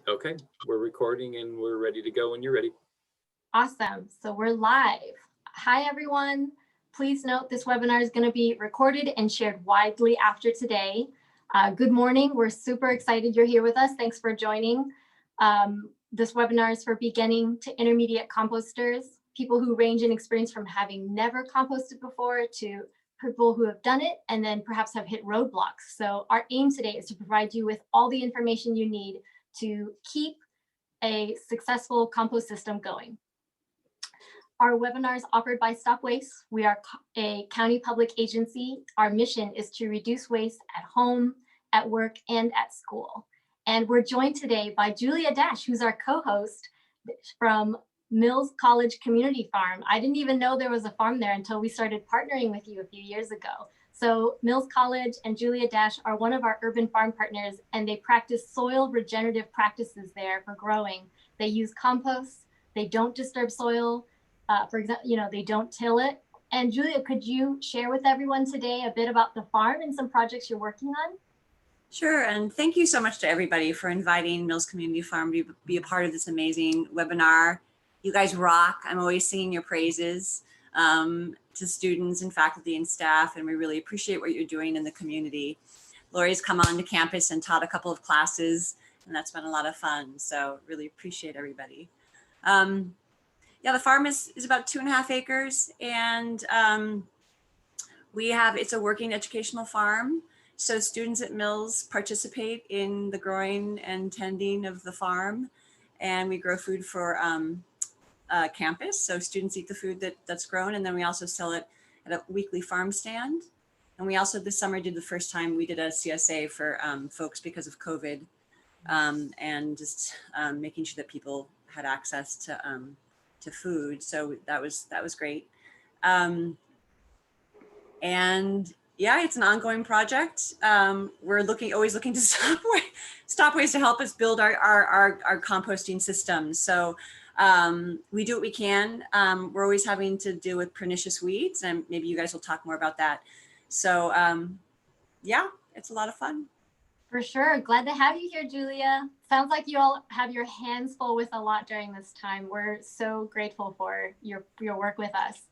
Okay, we're recording and we're ready to go when you're ready. Awesome. So we're live. Hi, everyone. Please note this webinar is going to be recorded and shared widely after today. Good morning. We're super excited you're here with us. Thanks for joining. This webinar is for beginning to intermediate composters, people who range in experience from having never composted before to people who have done it and then perhaps have hit roadblocks. So our aim today is to provide you with all the information you need to keep a successful compost system going. Our webinar is offered by StopWaste. We are a county public agency. Our mission is to reduce waste at home, at work, and at school. And we're joined today by Julia Dash, who's our co-host from Mills College Community Farm. I didn't even know there was a farm there until we started partnering with you a few years ago. So Mills College and Julia Dash are one of our urban farm partners, and they practice soil regenerative practices there for growing. They use compost, they don't disturb soil. For example, they don't till it. And Julia, could you share with everyone today a bit about the farm and some projects you're working on? Sure, and thank you so much to everybody for inviting Mills Community Farm to be a part of this amazing webinar. You guys rock. I'm always singing your praises to students and faculty and staff, and we really appreciate what you're doing in the community. Lori's come on to campus and taught a couple of classes, and that's been a lot of fun. So really appreciate everybody. Yeah, the farm is about 2.5 acres, and it's a working educational farm. So students at Mills participate in the growing and tending of the farm, and we grow food for campus. So students eat the food that's grown, and then we also sell it at a weekly farm stand. And we also this summer did the first time we did a CSA for folks because of COVID, and just making sure that people had access to food. So that was great. And yeah, it's an ongoing project. We're always looking to StopWaste to help us build our composting systems. So we do what we can. We're always having to deal with pernicious weeds, and maybe you guys will talk more about that. So yeah, it's a lot of fun. For sure. Glad to have you here, Julia. Sounds like you all have your hands full with a lot during this time. We're so grateful for your work with us.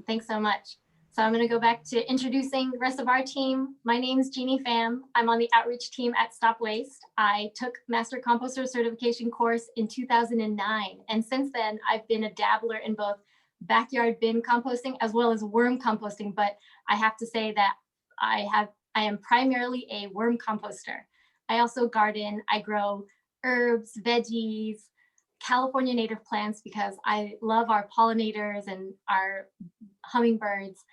Thanks so much. So I'm going to go back to introducing the rest of our team. My name is Jeannie Pham. I'm on the outreach team at StopWaste. I took Master Composter Certification course in 2009. And since then, I've been a dabbler in both backyard bin composting as well as worm composting. But I have to say that I am primarily a worm composter. I also garden. I grow herbs, veggies, California native plants because I love our pollinators and our hummingbirds.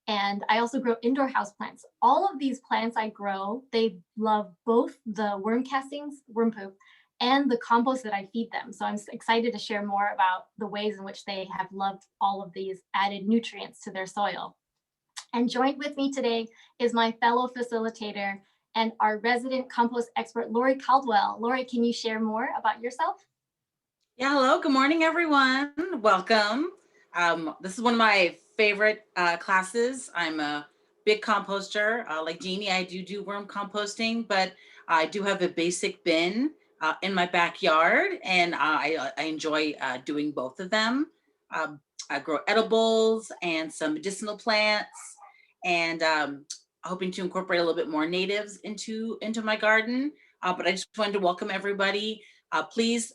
And I also grow indoor house plants. All of these plants I grow, they love both the worm castings, worm poop, and the compost that I feed them. So I'm excited to share more about the ways in which they have loved all of these added nutrients to their soil. And joined with me today is my fellow facilitator and our resident compost expert, Lori Caldwell. Lori, can you share more about yourself? Yeah, hello, good morning, everyone. Welcome. This is one of my favorite classes. I'm a big composter. Like Jeannie, I do worm composting, but I do have a basic bin in my backyard, and I enjoy doing both of them. I grow edibles and some medicinal plants, and hoping to incorporate a little bit more natives into my garden. But I just wanted to welcome everybody. Please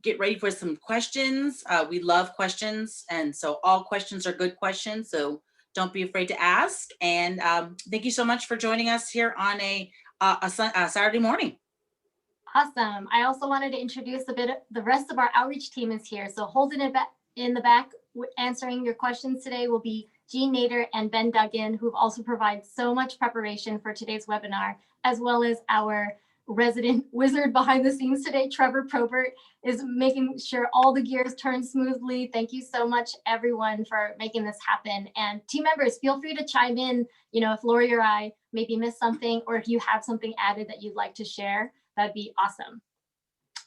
get ready for some questions. We love questions, and so all questions are good questions, so don't be afraid to ask. And thank you so much for joining us here on a Saturday morning. Awesome. I also wanted to introduce the rest of our outreach team is here. So holding it back in the back, answering your questions today will be Jean Nader and Ben Duggan, who've also provided so much preparation for today's webinar, as well as our resident wizard behind the scenes today, Trevor Probert, is making sure all the gears turn smoothly. Thank you so much, everyone, for making this happen. And team members, feel free to chime in, if Lori or I maybe missed something, or if you have something added that you'd like to share, that'd be awesome.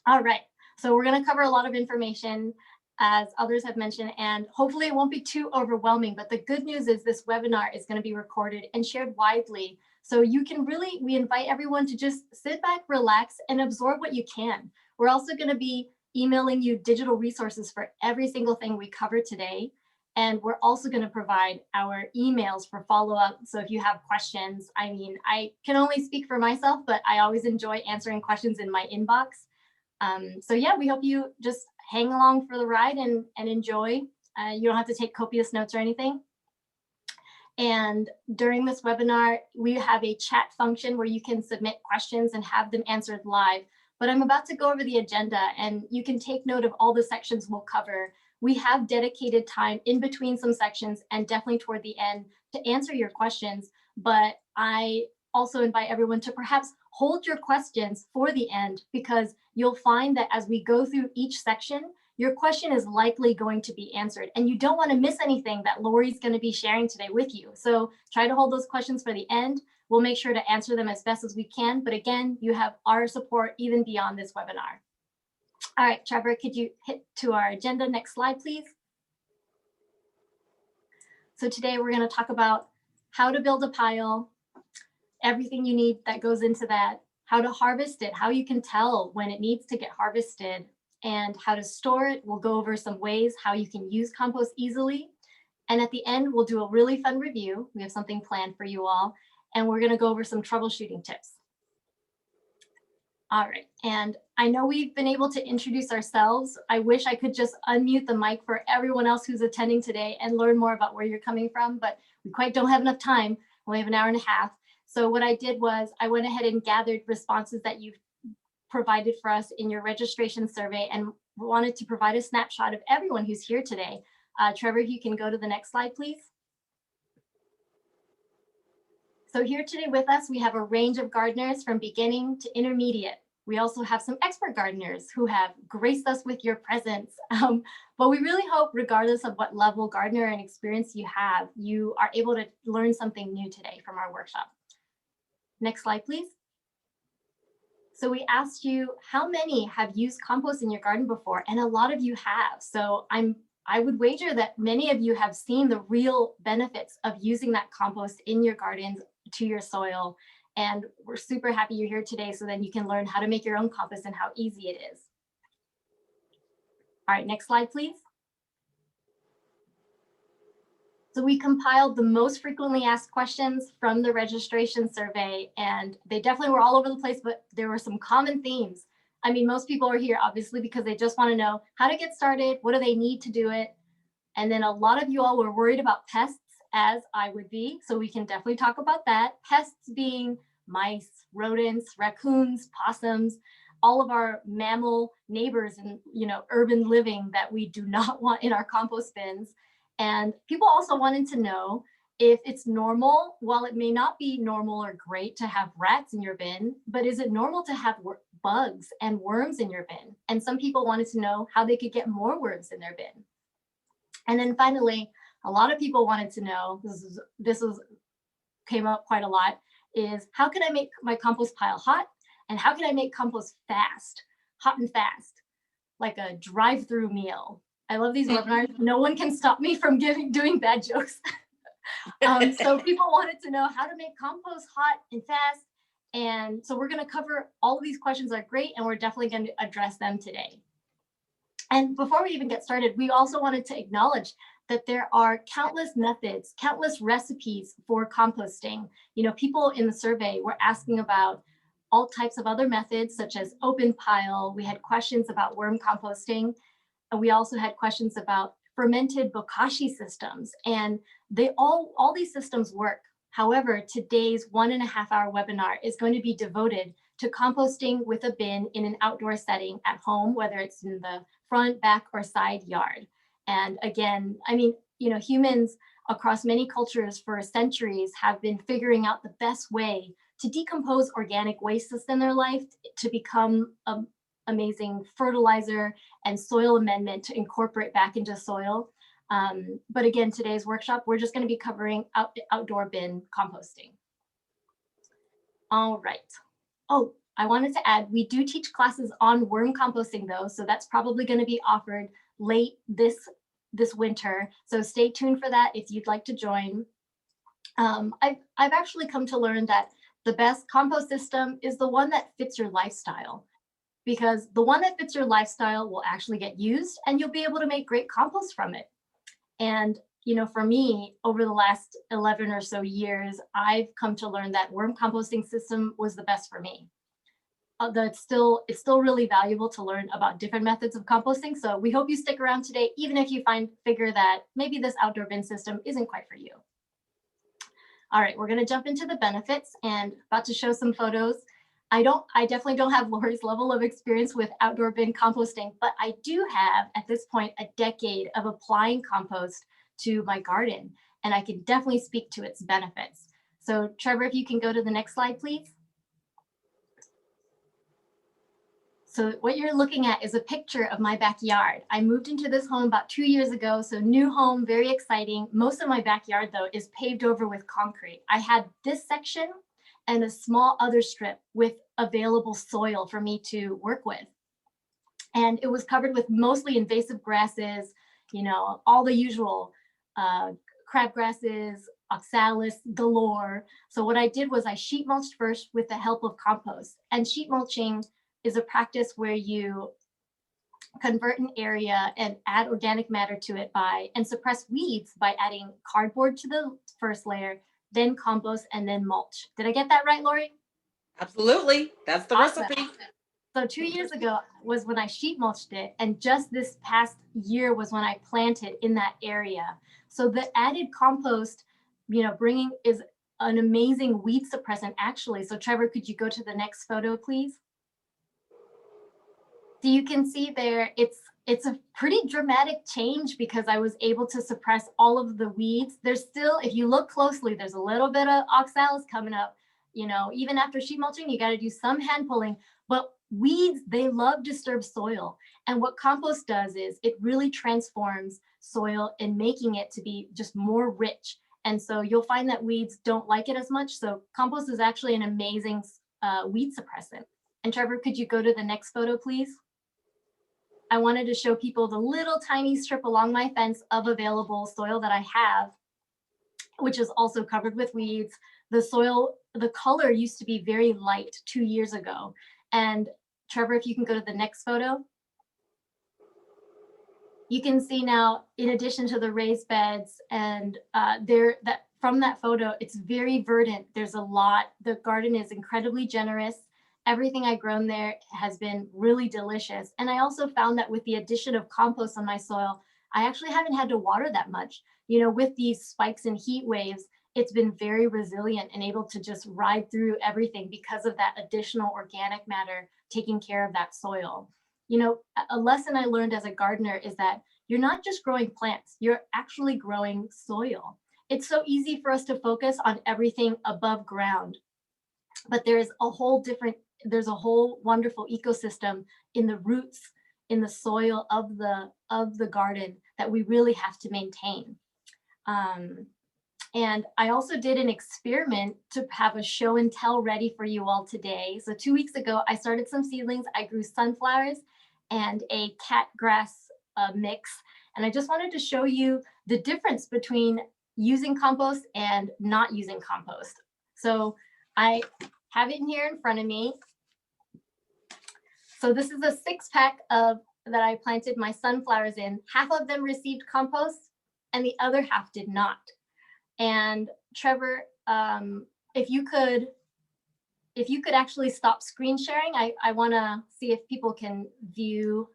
All right, so we're going to cover a lot of information, as others have mentioned, and hopefully it won't be too overwhelming. But the good news is this webinar is going to be recorded and shared widely. So you can we invite everyone to just sit back, relax, and absorb what you can. We're also going to be emailing you digital resources for every single thing we cover today. And we're also going to provide our emails for follow-up. So if you have questions, I mean, I can only speak for myself, but I always enjoy answering questions in my inbox. So yeah, we hope you just hang along for the ride and enjoy. You don't have to take copious notes or anything. And during this webinar, we have a chat function where you can submit questions and have them answered live. But I'm about to go over the agenda, and you can take note of all the sections we'll cover. We have dedicated time in between some sections and definitely toward the end to answer your questions. But I also invite everyone to perhaps hold your questions for the end, because you'll find that as we go through each section, your question is likely going to be answered, and you don't want to miss anything that Lori's going to be sharing today with you. So try to hold those questions for the end. We'll make sure to answer them as best as we can. But again, you have our support even beyond this webinar. All right, Trevor, could you hit to our agenda? Next slide, please. So today we're going to talk about how to build a pile, everything you need that goes into that, how to harvest it, how you can tell when it needs to get harvested, and how to store it. We'll go over some ways how you can use compost easily. And at the end, we'll do a really fun review. We have something planned for you all, and we're going to go over some troubleshooting tips. All right, and I know we've been able to introduce ourselves. I wish I could just unmute the mic for everyone else who's attending today and learn more about where you're coming from, but we quite don't have enough time. We have an hour and a half. So what I did was I went ahead and gathered responses that you've provided for us in your registration survey and wanted to provide a snapshot of everyone who's here today. Trevor, if you can go to the next slide, please. So here today with us, we have a range of gardeners from beginning to intermediate. We also have some expert gardeners who have graced us with your presence. But we really hope, regardless of what level gardener and experience you have, you are able to learn something new today from our workshop. Next slide, please. So we asked you how many have used compost in your garden before, and a lot of you have. So I would wager that many of you have seen the real benefits of using that compost in your gardens to your soil. And we're super happy you're here today so then you can learn how to make your own compost and how easy it is. All right, next slide, please. So we compiled the most frequently asked questions from the registration survey, and they definitely were all over the place, but there were some common themes. I mean, most people are here obviously because they just want to know how to get started, what do they need to do it? And then a lot of you all were worried about pests, as I would be, so we can definitely talk about that. Pests being mice, rodents, raccoons, possums, all of our mammal neighbors and urban living that we do not want in our compost bins. And people also wanted to know if it's normal, while it may not be normal or great to have rats in your bin, but is it normal to have bugs and worms in your bin? And some people wanted to know how they could get more worms in their bin. And then finally, a lot of people wanted to know, this came up quite a lot, is how can I make my compost pile hot? And how can I make compost fast, hot and fast, like a drive-through meal? I love these webinars. No one can stop me from doing bad jokes. So people wanted to know how to make compost hot and fast. And so we're going to cover all of these questions are great, and we're definitely going to address them today. And before we even get started, we also wanted to acknowledge that there are countless methods, countless recipes for composting. People in the survey were asking about all types of other methods, such as open pile. We had questions about worm composting. And we also had questions about fermented bokashi systems, and all these systems work. However, today's 1.5 hour webinar is going to be devoted to composting with a bin in an outdoor setting at home, whether it's in the front, back, or side yard. And again, I mean, humans across many cultures for centuries have been figuring out the best way to decompose organic wastes in their life to become amazing fertilizer and soil amendment to incorporate back into soil. But again, today's workshop, we're just going to be covering outdoor bin composting. All right. Oh, I wanted to add, we do teach classes on worm composting though, so that's probably going to be offered late this winter. So stay tuned for that if you'd like to join. I've actually come to learn that the best compost system is the one that fits your lifestyle, because the one that fits your lifestyle will actually get used and you'll be able to make great compost from it. And, you know, for me, over the last 11 or so years, I've come to learn that worm composting system was the best for me. It's still really valuable to learn about different methods of composting. So we hope you stick around today, even if you figure that maybe this outdoor bin system isn't quite for you. All right, we're going to jump into the benefits and about to show some photos. I definitely don't have Lori's level of experience with outdoor bin composting, but I do have at this point a decade of applying compost to my garden, and I can definitely speak to its benefits. So Trevor, if you can go to the next slide, please. So what you're looking at is a picture of my backyard. I moved into this home about 2 years ago, so new home, very exciting. Most of my backyard though is paved over with concrete. I had this section and a small other strip with available soil for me to work with. And it was covered with mostly invasive grasses, you know, all the usual crabgrasses, oxalis galore. So what I did was I sheet mulched first with the help of compost. And sheet mulching is a practice where you convert an area and add organic matter to it and suppress weeds by adding cardboard to the first layer, then compost, and then mulch. Did I get that right, Lori? Absolutely. That's the Awesome. recipe. So 2 years ago was when I sheet mulched it, and just this past year was when I planted in that area. So the added compost, you know, is an amazing weed suppressant actually. So Trevor, could you go to the next photo, please? So you can see there, it's a pretty dramatic change because I was able to suppress all of the weeds. There's still, if you look closely, there's a little bit of oxalis coming up. You know, even after sheet mulching, you got to do some hand pulling, but weeds, they love disturbed soil. And what compost does is it really transforms soil and making it to be just more rich. And so you'll find that weeds don't like it as much. So compost is actually an amazing weed suppressant. And Trevor, could you go to the next photo, please? I wanted to show people the little tiny strip along my fence of available soil that I have, which is also covered with weeds. The soil, the color used to be very light 2 years ago. And Trevor, if you can go to the next photo. You can see now, in addition to the raised beds and from that photo, it's very verdant. There's a lot, the garden is incredibly generous. Everything I've grown there has been really delicious. And I also found that with the addition of compost on my soil, I actually haven't had to water that much. You know, with these spikes and heat waves, it's been very resilient and able to just ride through everything because of that additional organic matter taking care of that soil. You know, a lesson I learned as a gardener is that you're not just growing plants, you're actually growing soil. It's so easy for us to focus on everything above ground, but there's a whole wonderful ecosystem in the roots, in the soil of the garden that we really have to maintain. And I also did an experiment to have a show and tell ready for you all today. So 2 weeks ago, I started some seedlings. I grew sunflowers and a cat grass mix. And I just wanted to show you the difference between using compost and not using compost. So I have it in here in front of me. So this is a 6-pack that I planted my sunflowers in. Half of them received compost and the other half did not. And Trevor, if you could actually stop screen sharing, I want to see if people can view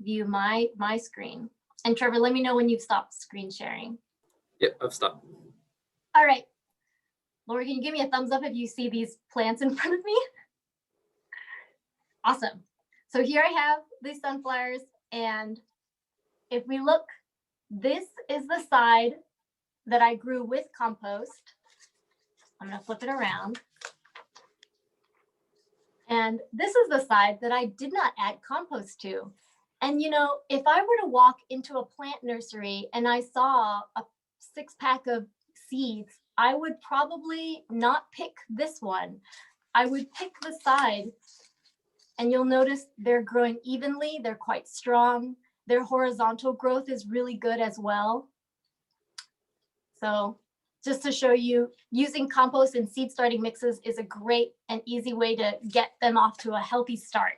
my screen. And Trevor, let me know when you've stopped screen sharing. Yep, I've stopped. All right. Laura, can you give me a thumbs up if you see these plants in front of me? Awesome. So here I have these sunflowers, and if we look, this is the side that I grew with compost. I'm going to flip it around. And this is the side that I did not add compost to. And you know, if I were to walk into a plant nursery and I saw a 6-pack of seeds, I would probably not pick this one. I would pick the side, and you'll notice they're growing evenly. They're quite strong. Their horizontal growth is really good as well. So just to show you, using compost and seed starting mixes is a great and easy way to get them off to a healthy start.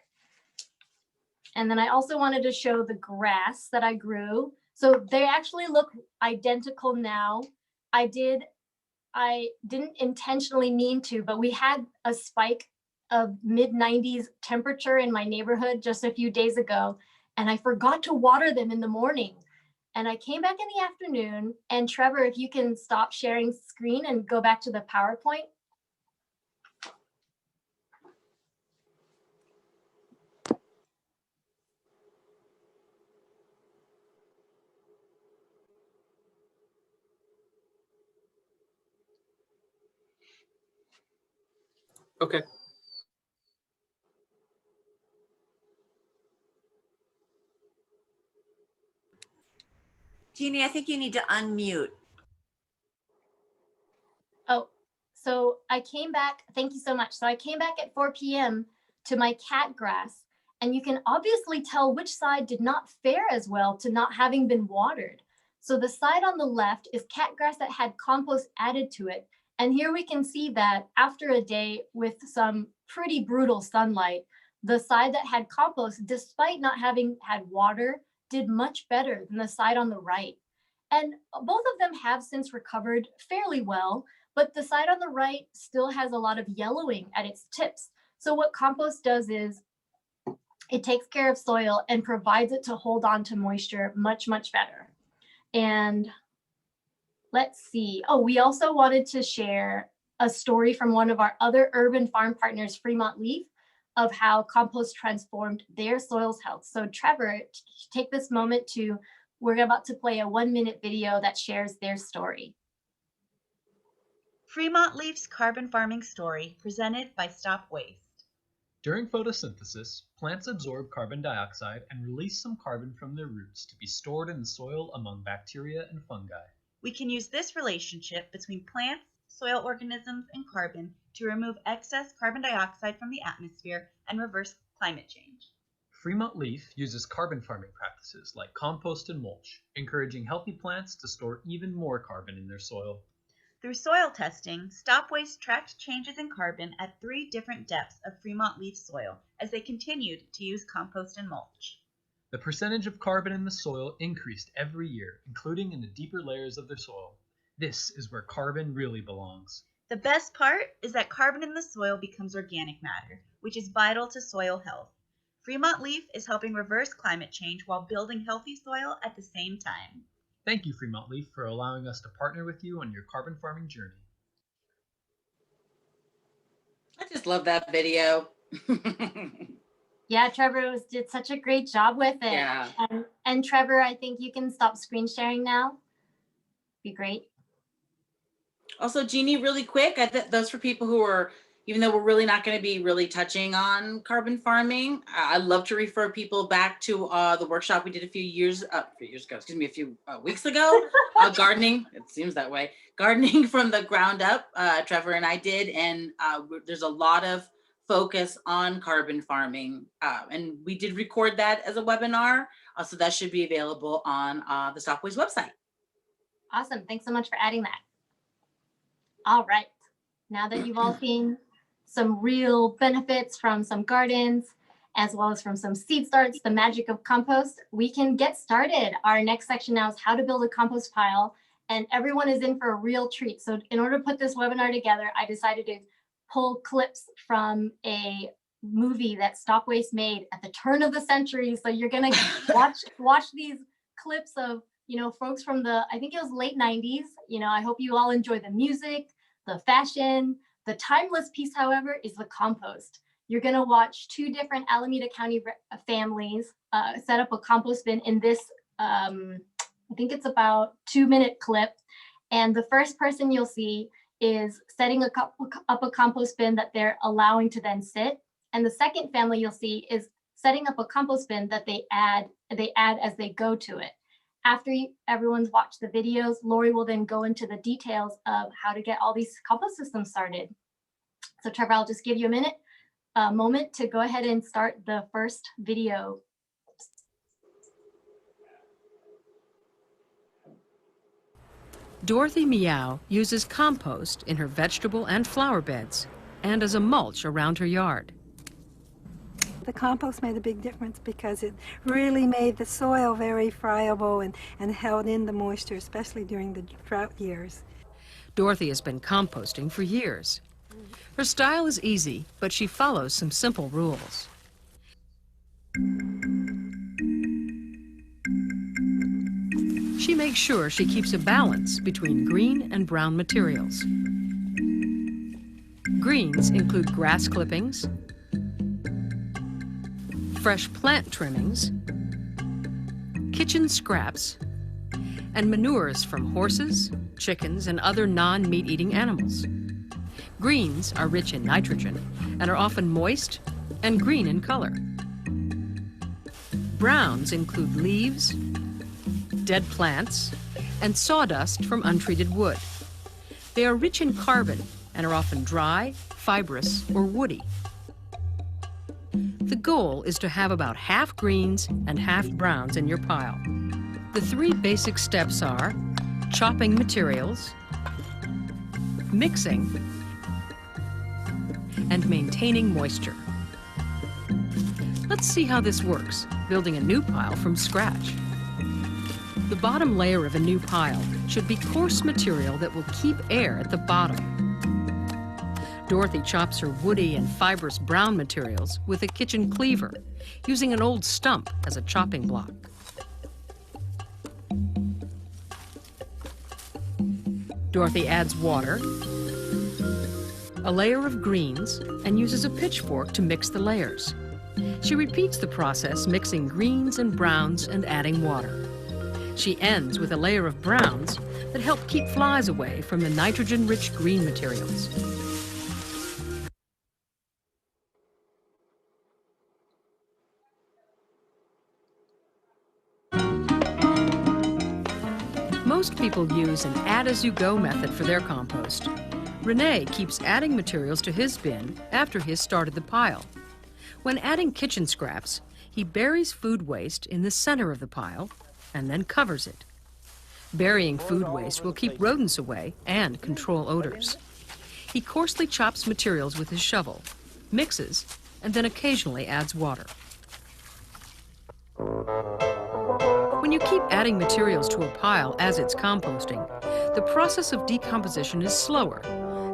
And then I also wanted to show the grass that I grew. So they actually look identical now. I didn't intentionally mean to, but we had a spike of mid-90s temperature in my neighborhood just a few days ago, and I forgot to water them in the morning. And I came back in the afternoon, and Trevor, if you can stop sharing screen and go back to the PowerPoint. Okay. Jeannie, I think you need to unmute. Oh, so I came back, thank you so much. So I came back at 4 p.m. to my cat grass, and you can obviously tell which side did not fare as well to not having been watered. So the side on the left is cat grass that had compost added to it. And here we can see that after a day with some pretty brutal sunlight, the side that had compost, despite not having had water, did much better than the side on the right. And both of them have since recovered fairly well, but the side on the right still has a lot of yellowing at its tips. So what compost does is it takes care of soil and provides it to hold on to moisture much, much better. And let's see. Oh, we also wanted to share a story from one of our other urban farm partners, Fremont Leaf, of how compost transformed their soil's health. So Trevor, take this moment we're about to play a 1-minute video that shares their story. Fremont Leaf's carbon farming story, presented by StopWaste. During photosynthesis, plants absorb carbon dioxide and release some carbon from their roots to be stored in the soil among bacteria and fungi. We can use this relationship between plants, soil organisms, and carbon to remove excess carbon dioxide from the atmosphere and reverse climate change. Fremont Leaf uses carbon farming practices like compost and mulch, encouraging healthy plants to store even more carbon in their soil. Through soil testing, StopWaste tracked changes in carbon at 3 different depths of Fremont Leaf soil as they continued to use compost and mulch. The percentage of carbon in the soil increased every year, including in the deeper layers of the soil. This is where carbon really belongs. The best part is that carbon in the soil becomes organic matter, which is vital to soil health. Fremont Leaf is helping reverse climate change while building healthy soil at the same time. Thank you, Fremont Leaf, for allowing us to partner with you on your carbon farming journey. I just love that video. Yeah, Trevor did such a great job with it. Yeah. And Trevor, I think you can stop screen sharing now. Be great. Also, Jeannie, really quick, those for people who are, even though we're really not going to be really touching on carbon farming, I'd love to refer people back to the workshop we did a few weeks ago, gardening, it seems that way, gardening from the ground up, Trevor and I did, and there's a lot of focus on carbon farming, and we did record that as a webinar, so that should be available on the StopWaste website. Awesome, thanks so much for adding that. All right, now that you've all seen some real benefits from some gardens, as well as from some seed starts, the magic of compost, we can get started. Our next section now is how to build a compost pile, and everyone is in for a real treat. So in order to put this webinar together, I decided to pull clips from a movie that StopWaste made at the turn of the century. So you're gonna watch these clips of, folks from I think it was late 90s. I hope you all enjoy the music, the fashion. The timeless piece, however, is the compost. You're gonna watch 2 different Alameda County families set up a compost bin in this, I think it's about 2-minute clip. And the first person you'll see is setting up a compost bin that they're allowing to then sit. And the second family you'll see is setting up a compost bin that they add as they go to it. After everyone's watched the videos, Lori will then go into the details of how to get all these compost systems started. So Trevor, I'll just give you a moment to go ahead and start the first video. Dorothy Meow uses compost in her vegetable and flower beds and as a mulch around her yard. The compost made a big difference because it really made the soil very friable and held in the moisture, especially during the drought years. Dorothy has been composting for years. Her style is easy, but she follows some simple rules. She makes sure she keeps a balance between green and brown materials. Greens include grass clippings, fresh plant trimmings, kitchen scraps, and manures from horses, chickens, and other non-meat-eating animals. Greens are rich in nitrogen and are often moist and green in color. Browns include leaves, dead plants, and sawdust from untreated wood. They are rich in carbon and are often dry, fibrous, or woody. The goal is to have about half greens and half browns in your pile. The 3 basic steps are chopping materials, mixing, and maintaining moisture. Let's see how this works, building a new pile from scratch. The bottom layer of a new pile should be coarse material that will keep air at the bottom. Dorothy chops her woody and fibrous brown materials with a kitchen cleaver, using an old stump as a chopping block. Dorothy adds water, a layer of greens, and uses a pitchfork to mix the layers. She repeats the process, mixing greens and browns and adding water. She ends with a layer of browns that help keep flies away from the nitrogen-rich green materials. Most people use an add-as-you-go method for their compost. Renee keeps adding materials to his bin after he has started the pile. When adding kitchen scraps, he buries food waste in the center of the pile and then covers it. Burying food waste will keep rodents away and control odors. He coarsely chops materials with his shovel, mixes, and then occasionally adds water. When you keep adding materials to a pile as it's composting, the process of decomposition is slower,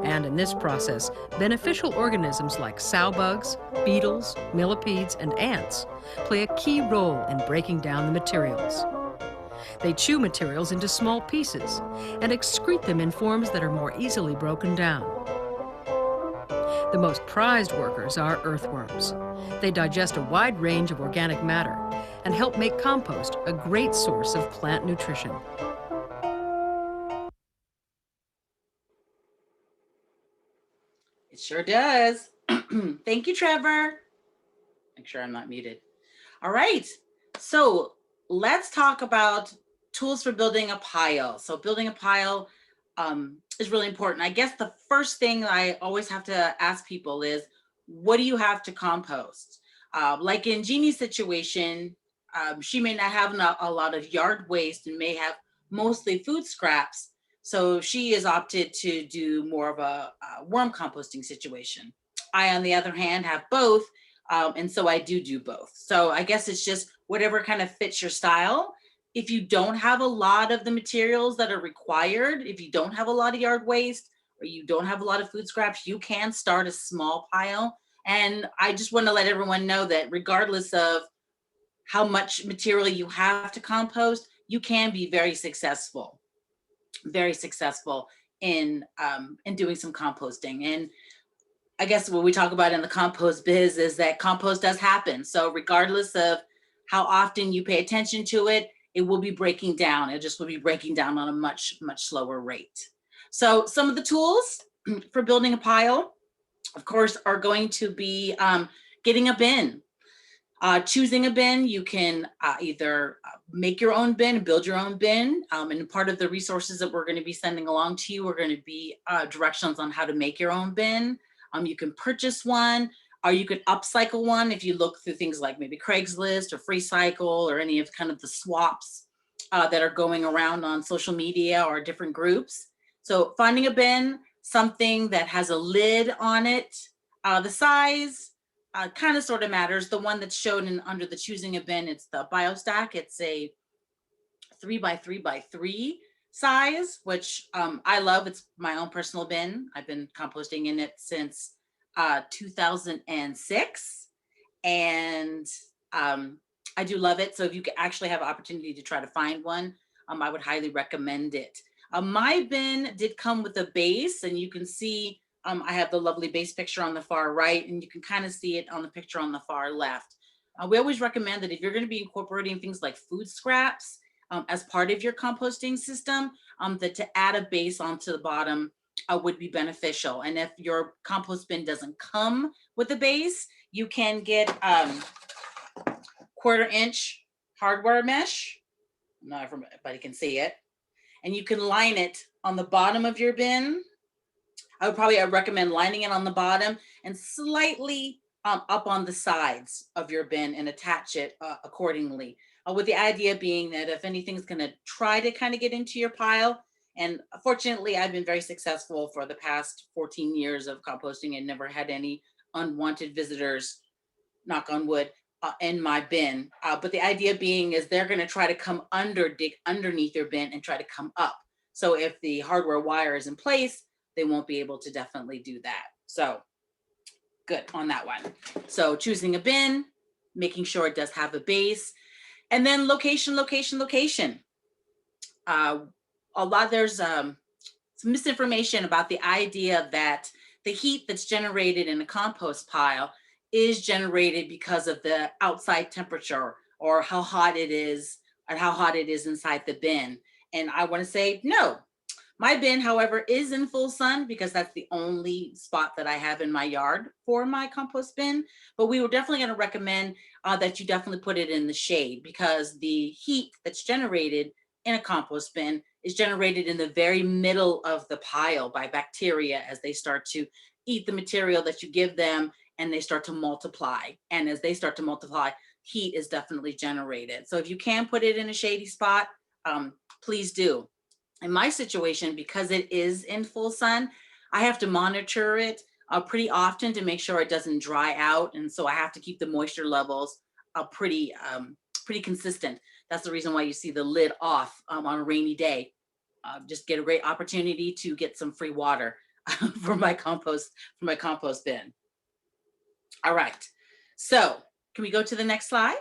and in this process, beneficial organisms like sow bugs, beetles, millipedes, and ants play a key role in breaking down the materials. They chew materials into small pieces and excrete them in forms that are more easily broken down. The most prized workers are earthworms. They digest a wide range of organic matter and help make compost a great source of plant nutrition. It sure does. Thank you, Trevor. Make sure I'm not muted. All right, so let's talk about tools for building a pile. So building a pile is really important. I guess the first thing I always have to ask people is, what do you have to compost? Like in Jeannie's situation, she may not have a lot of yard waste and may have mostly food scraps. So she has opted to do more of a worm composting situation. I, on the other hand, have both. And so I do both. So I guess it's just whatever kind of fits your style. If you don't have a lot of the materials that are required, if you don't have a lot of yard waste or you don't have a lot of food scraps, you can start a small pile. And I just want to let everyone know that regardless of how much material you have to compost, you can be very successful in doing some composting. And I guess what we talk about in the compost biz is that compost does happen. So regardless of how often you pay attention to it, it will be breaking down. It just will be breaking down on a much slower rate. So some of the tools for building a pile, of course, are going to be getting a bin. Choosing a bin, you can either make your own bin, build your own bin. And part of the resources that we're going to be sending along to you are going to be directions on how to make your own bin. You can purchase one, or you could upcycle one if you look through things like maybe Craigslist or FreeCycle or any of kind of the swaps that are going around on social media or different groups. So finding a bin, something that has a lid on it, the size, kind of sort of matters. The one that's shown under the choosing a bin, it's the BioStack. It's a 3x3x3 size, which I love. It's my own personal bin. I've been composting in it since 2006, and I do love it. So if you actually have an opportunity to try to find one, I would highly recommend it. My bin did come with a base, and you can see I have the lovely base picture on the far right, and you can kind of see it on the picture on the far left. We always recommend that if you're going to be incorporating things like food scraps as part of your composting system, that to add a base onto the bottom would be beneficial. And if your compost bin doesn't come with a base, you can get 1/4-inch hardware mesh. Not everybody can see it. And you can line it on the bottom of your bin. I would recommend lining it on the bottom and slightly up on the sides of your bin and attach it accordingly. With the idea being that if anything's going to try to kind of get into your pile, and fortunately, I've been very successful for the past 14 years of composting and never had any unwanted visitors, knock on wood, in my bin. But the idea being is they're going to try to dig underneath your bin and try to come up. So if the hardware wire is in place, they won't be able to definitely do that. So good on that one. So choosing a bin, making sure it does have a base, and then location. There's some misinformation about the idea that the heat that's generated in a compost pile is generated because of the outside temperature or how hot it is inside the bin. And I want to say, no. My bin, however, is in full sun because that's the only spot that I have in my yard for my compost bin. But we were definitely going to recommend that you definitely put it in the shade, because the heat that's generated in a compost bin is generated in the very middle of the pile by bacteria as they start to eat the material that you give them, and they start to multiply. And as they start to multiply, heat is definitely generated. So if you can put it in a shady spot, please do. In my situation, because it is in full sun, I have to monitor it pretty often to make sure it doesn't dry out. And so I have to keep the moisture levels pretty consistent. That's the reason why you see the lid off on a rainy day. Just get a great opportunity to get some free water for my compost bin. All right, so can we go to the next slide?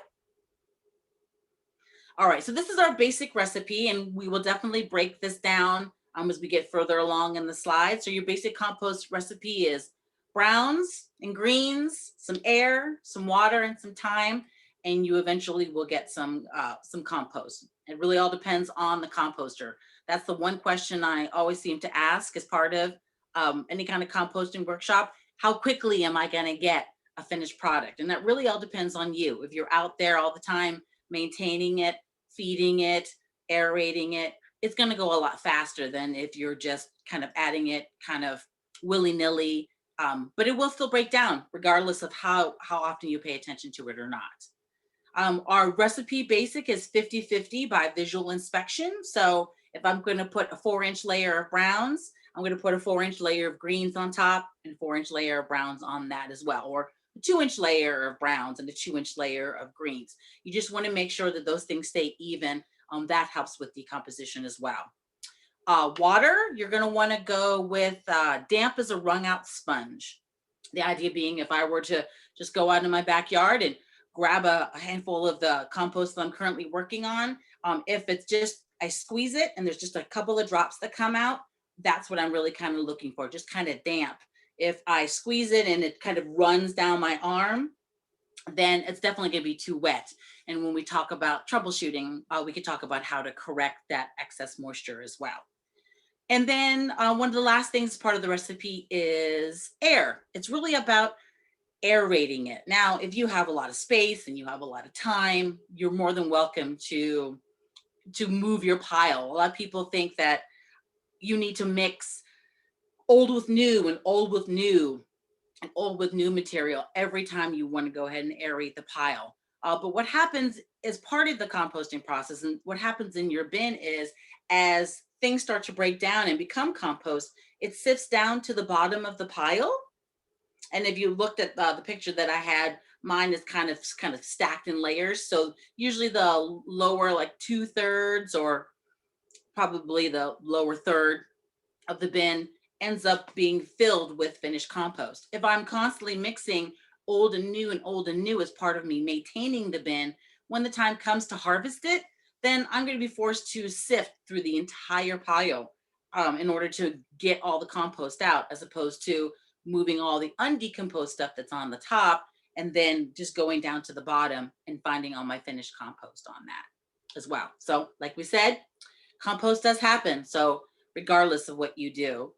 All right, so this is our basic recipe, and we will definitely break this down as we get further along in the slide. So your basic compost recipe is browns and greens, some air, some water, and some thyme, and you eventually will get some compost. It really all depends on the composter. That's the one question I always seem to ask as part of any kind of composting workshop. How quickly am I going to get a finished product? And that really all depends on you. If you're out there all the time maintaining it, feeding it, aerating it, it's going to go a lot faster than if you're just kind of adding it kind of willy-nilly, but it will still break down regardless of how often you pay attention to it or not. Our recipe basic is 50-50 by visual inspection. So if I'm going to put a 4-inch layer of browns, I'm going to put a 4-inch layer of greens on top and a 4-inch layer of browns on that as well, or a 2-inch layer of browns and a 2-inch layer of greens. You just want to make sure that those things stay even. That helps with decomposition as well. Water, you're going to want to go with damp as a wrung out sponge. The idea being, if I were to just go out in my backyard and grab a handful of the compost that I'm currently working on, if it's just, I squeeze it and there's just a couple of drops that come out, that's what I'm really kind of looking for, just kind of damp. If I squeeze it and it kind of runs down my arm, then it's definitely going to be too wet. And when we talk about troubleshooting, we could talk about how to correct that excess moisture as well. And then one of the last things part of the recipe is air. It's really about aerating it. Now, if you have a lot of space and you have a lot of time, you're more than welcome to move your pile. A lot of people think that you need to mix old with new and old with new and old with new material every time you want to go ahead and aerate the pile. But what happens as part of the composting process, and what happens in your bin, is as things start to break down and become compost, it sifts down to the bottom of the pile. And if you looked at the picture that I had, mine is kind of stacked in layers. So usually the lower like 2/3 or probably the lower third of the bin ends up being filled with finished compost. If I'm constantly mixing old and new as part of me maintaining the bin, when the time comes to harvest it, then I'm going to be forced to sift through the entire pile in order to get all the compost out, as opposed to moving all the undecomposed stuff that's on the top and then just going down to the bottom and finding all my finished compost on that as well. So like we said, compost does happen. So regardless of what you do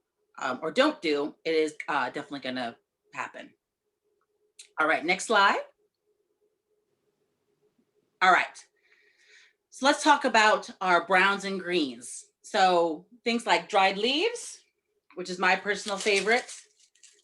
or don't do, it is definitely going to happen. All right, next slide. All right, so let's talk about our browns and greens. So things like dried leaves, which is my personal favorite.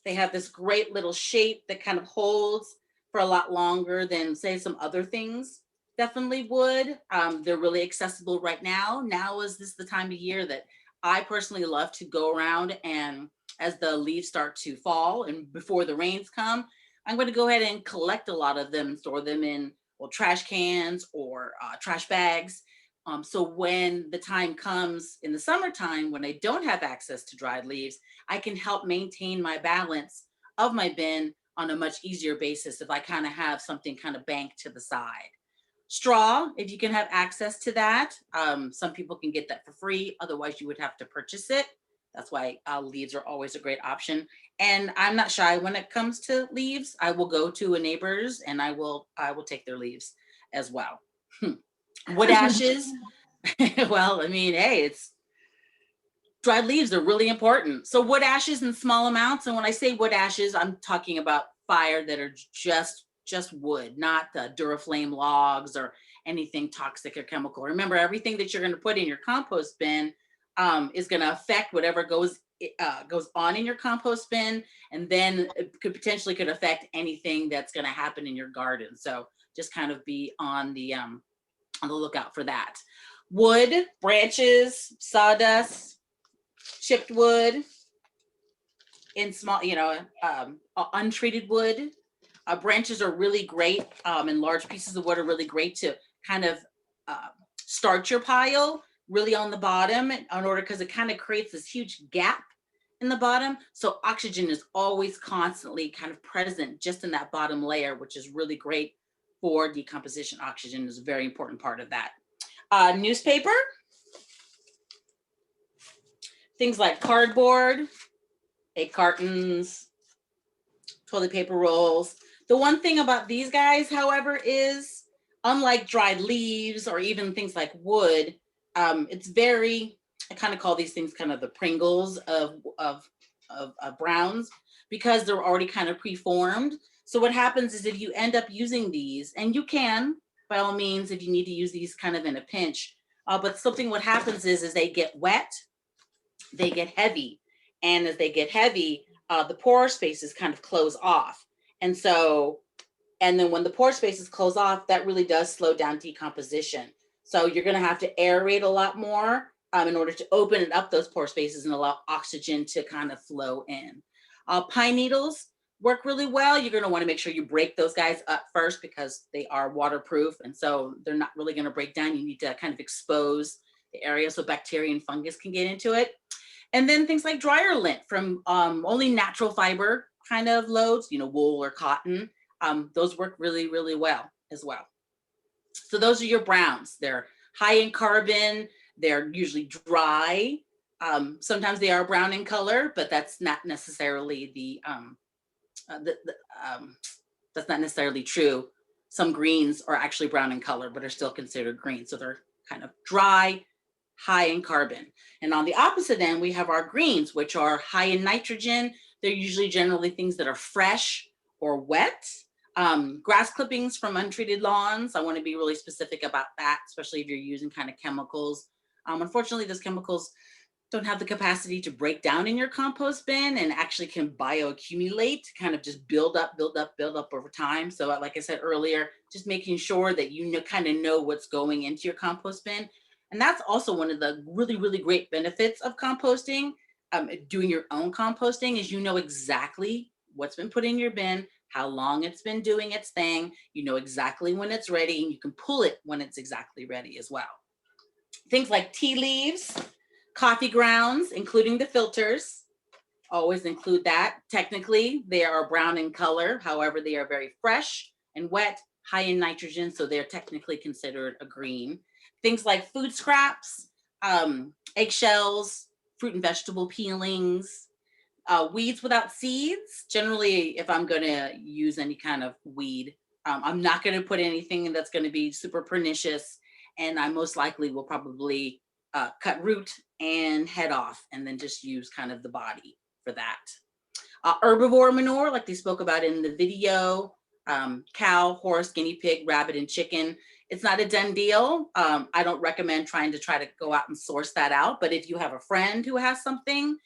They have this great little shape that kind of holds for a lot longer than, say, some other things definitely would. They're really accessible right now. Now is this the time of year that I personally love to go around, and as the leaves start to fall and before the rains come, I'm going to go ahead and collect a lot of them and store them in trash cans or trash bags. So when the time comes in the summertime, when I don't have access to dried leaves, I can help maintain my balance of my bin on a much easier basis if I kind of have something kind of banked to the side. Straw, if you can have access to that. Some people can get that for free. Otherwise, you would have to purchase it. That's why leaves are always a great option. And I'm not shy when it comes to leaves. I will go to a neighbor's and I will take their leaves as well. Wood ashes. Well, I mean, hey, dried leaves are really important. So wood ashes in small amounts. And when I say wood ashes, I'm talking about fire that are just wood, not the Duraflame logs or anything toxic or chemical. Remember, everything that you're going to put in your compost bin is going to affect whatever goes on in your compost bin, and then it could affect anything that's going to happen in your garden. So just kind of be on the lookout for that. Wood, branches, sawdust, chipped wood, in small, untreated wood. Branches are really great, and large pieces of wood are really great to kind of start your pile really on the bottom because it kind of creates this huge gap in the bottom. So oxygen is always constantly kind of present just in that bottom layer, which is really great for decomposition. Oxygen is a very important part of that. Newspaper, things like cardboard, egg cartons, toilet paper rolls. The one thing about these guys, however, is unlike dried leaves or even things like wood, I kind of call these things kind of the Pringles of browns, because they're already kind of preformed. So what happens is if you end up using these, and you can, by all means, if you need to use these kind of in a pinch, but something what happens is they get wet, they get heavy. And as they get heavy, the pore spaces kind of close off. And then when the pore spaces close off, that really does slow down decomposition. So you're going to have to aerate a lot more in order to open up those pore spaces and allow oxygen to kind of flow in. Pine needles work really well. You're going to want to make sure you break those guys up first because they are waterproof. And so they're not really going to break down. You need to kind of expose the area so bacteria and fungus can get into it. And then things like dryer lint from only natural fiber kind of loads, wool or cotton. Those work really, really well as well. So those are your browns. They're high in carbon. They're usually dry. Sometimes they are brown in color, but that's not necessarily that's not necessarily true. Some greens are actually brown in color, but are still considered green. So they're kind of dry, high in carbon. And on the opposite end, we have our greens, which are high in nitrogen. They're usually generally things that are fresh or wet. Grass clippings from untreated lawns. I want to be really specific about that, especially if you're using kind of chemicals. Unfortunately, those chemicals don't have the capacity to break down in your compost bin and actually can bioaccumulate, kind of just build up over time. So like I said earlier, just making sure that you kind of know what's going into your compost bin. And that's also one of the really, really great benefits of composting. Doing your own composting is you know exactly what's been put in your bin, how long it's been doing its thing. You know exactly when it's ready, and you can pull it when it's exactly ready as well. Things like tea leaves, coffee grounds, including the filters, always include that. Technically, they are brown in color. However, they are very fresh and wet, high in nitrogen, so they're technically considered a green. Things like food scraps, eggshells, fruit and vegetable peelings, weeds without seeds. Generally, if I'm going to use any kind of weed, I'm not going to put anything that's going to be super pernicious, and I most likely will probably cut root and head off, and then just use kind of the body for that. Herbivore manure, like they spoke about in the video, cow, horse, guinea pig, rabbit, and chicken. It's not a done deal. I don't recommend trying to go out and source that out, but if you have a friend who has something,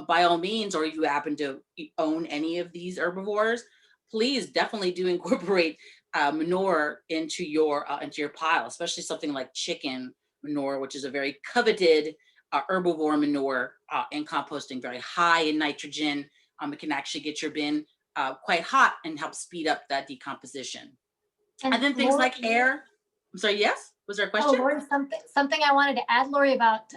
by all means, or if you happen to own any of these herbivores, please definitely do incorporate manure into your pile, especially something like chicken manure, which is a very coveted herbivore manure in composting, very high in nitrogen. It can actually get your bin quite hot and help speed up that decomposition. And then things like hair. I'm sorry, yes? Was there a question? Oh, Lori, something I wanted to add, Lori, about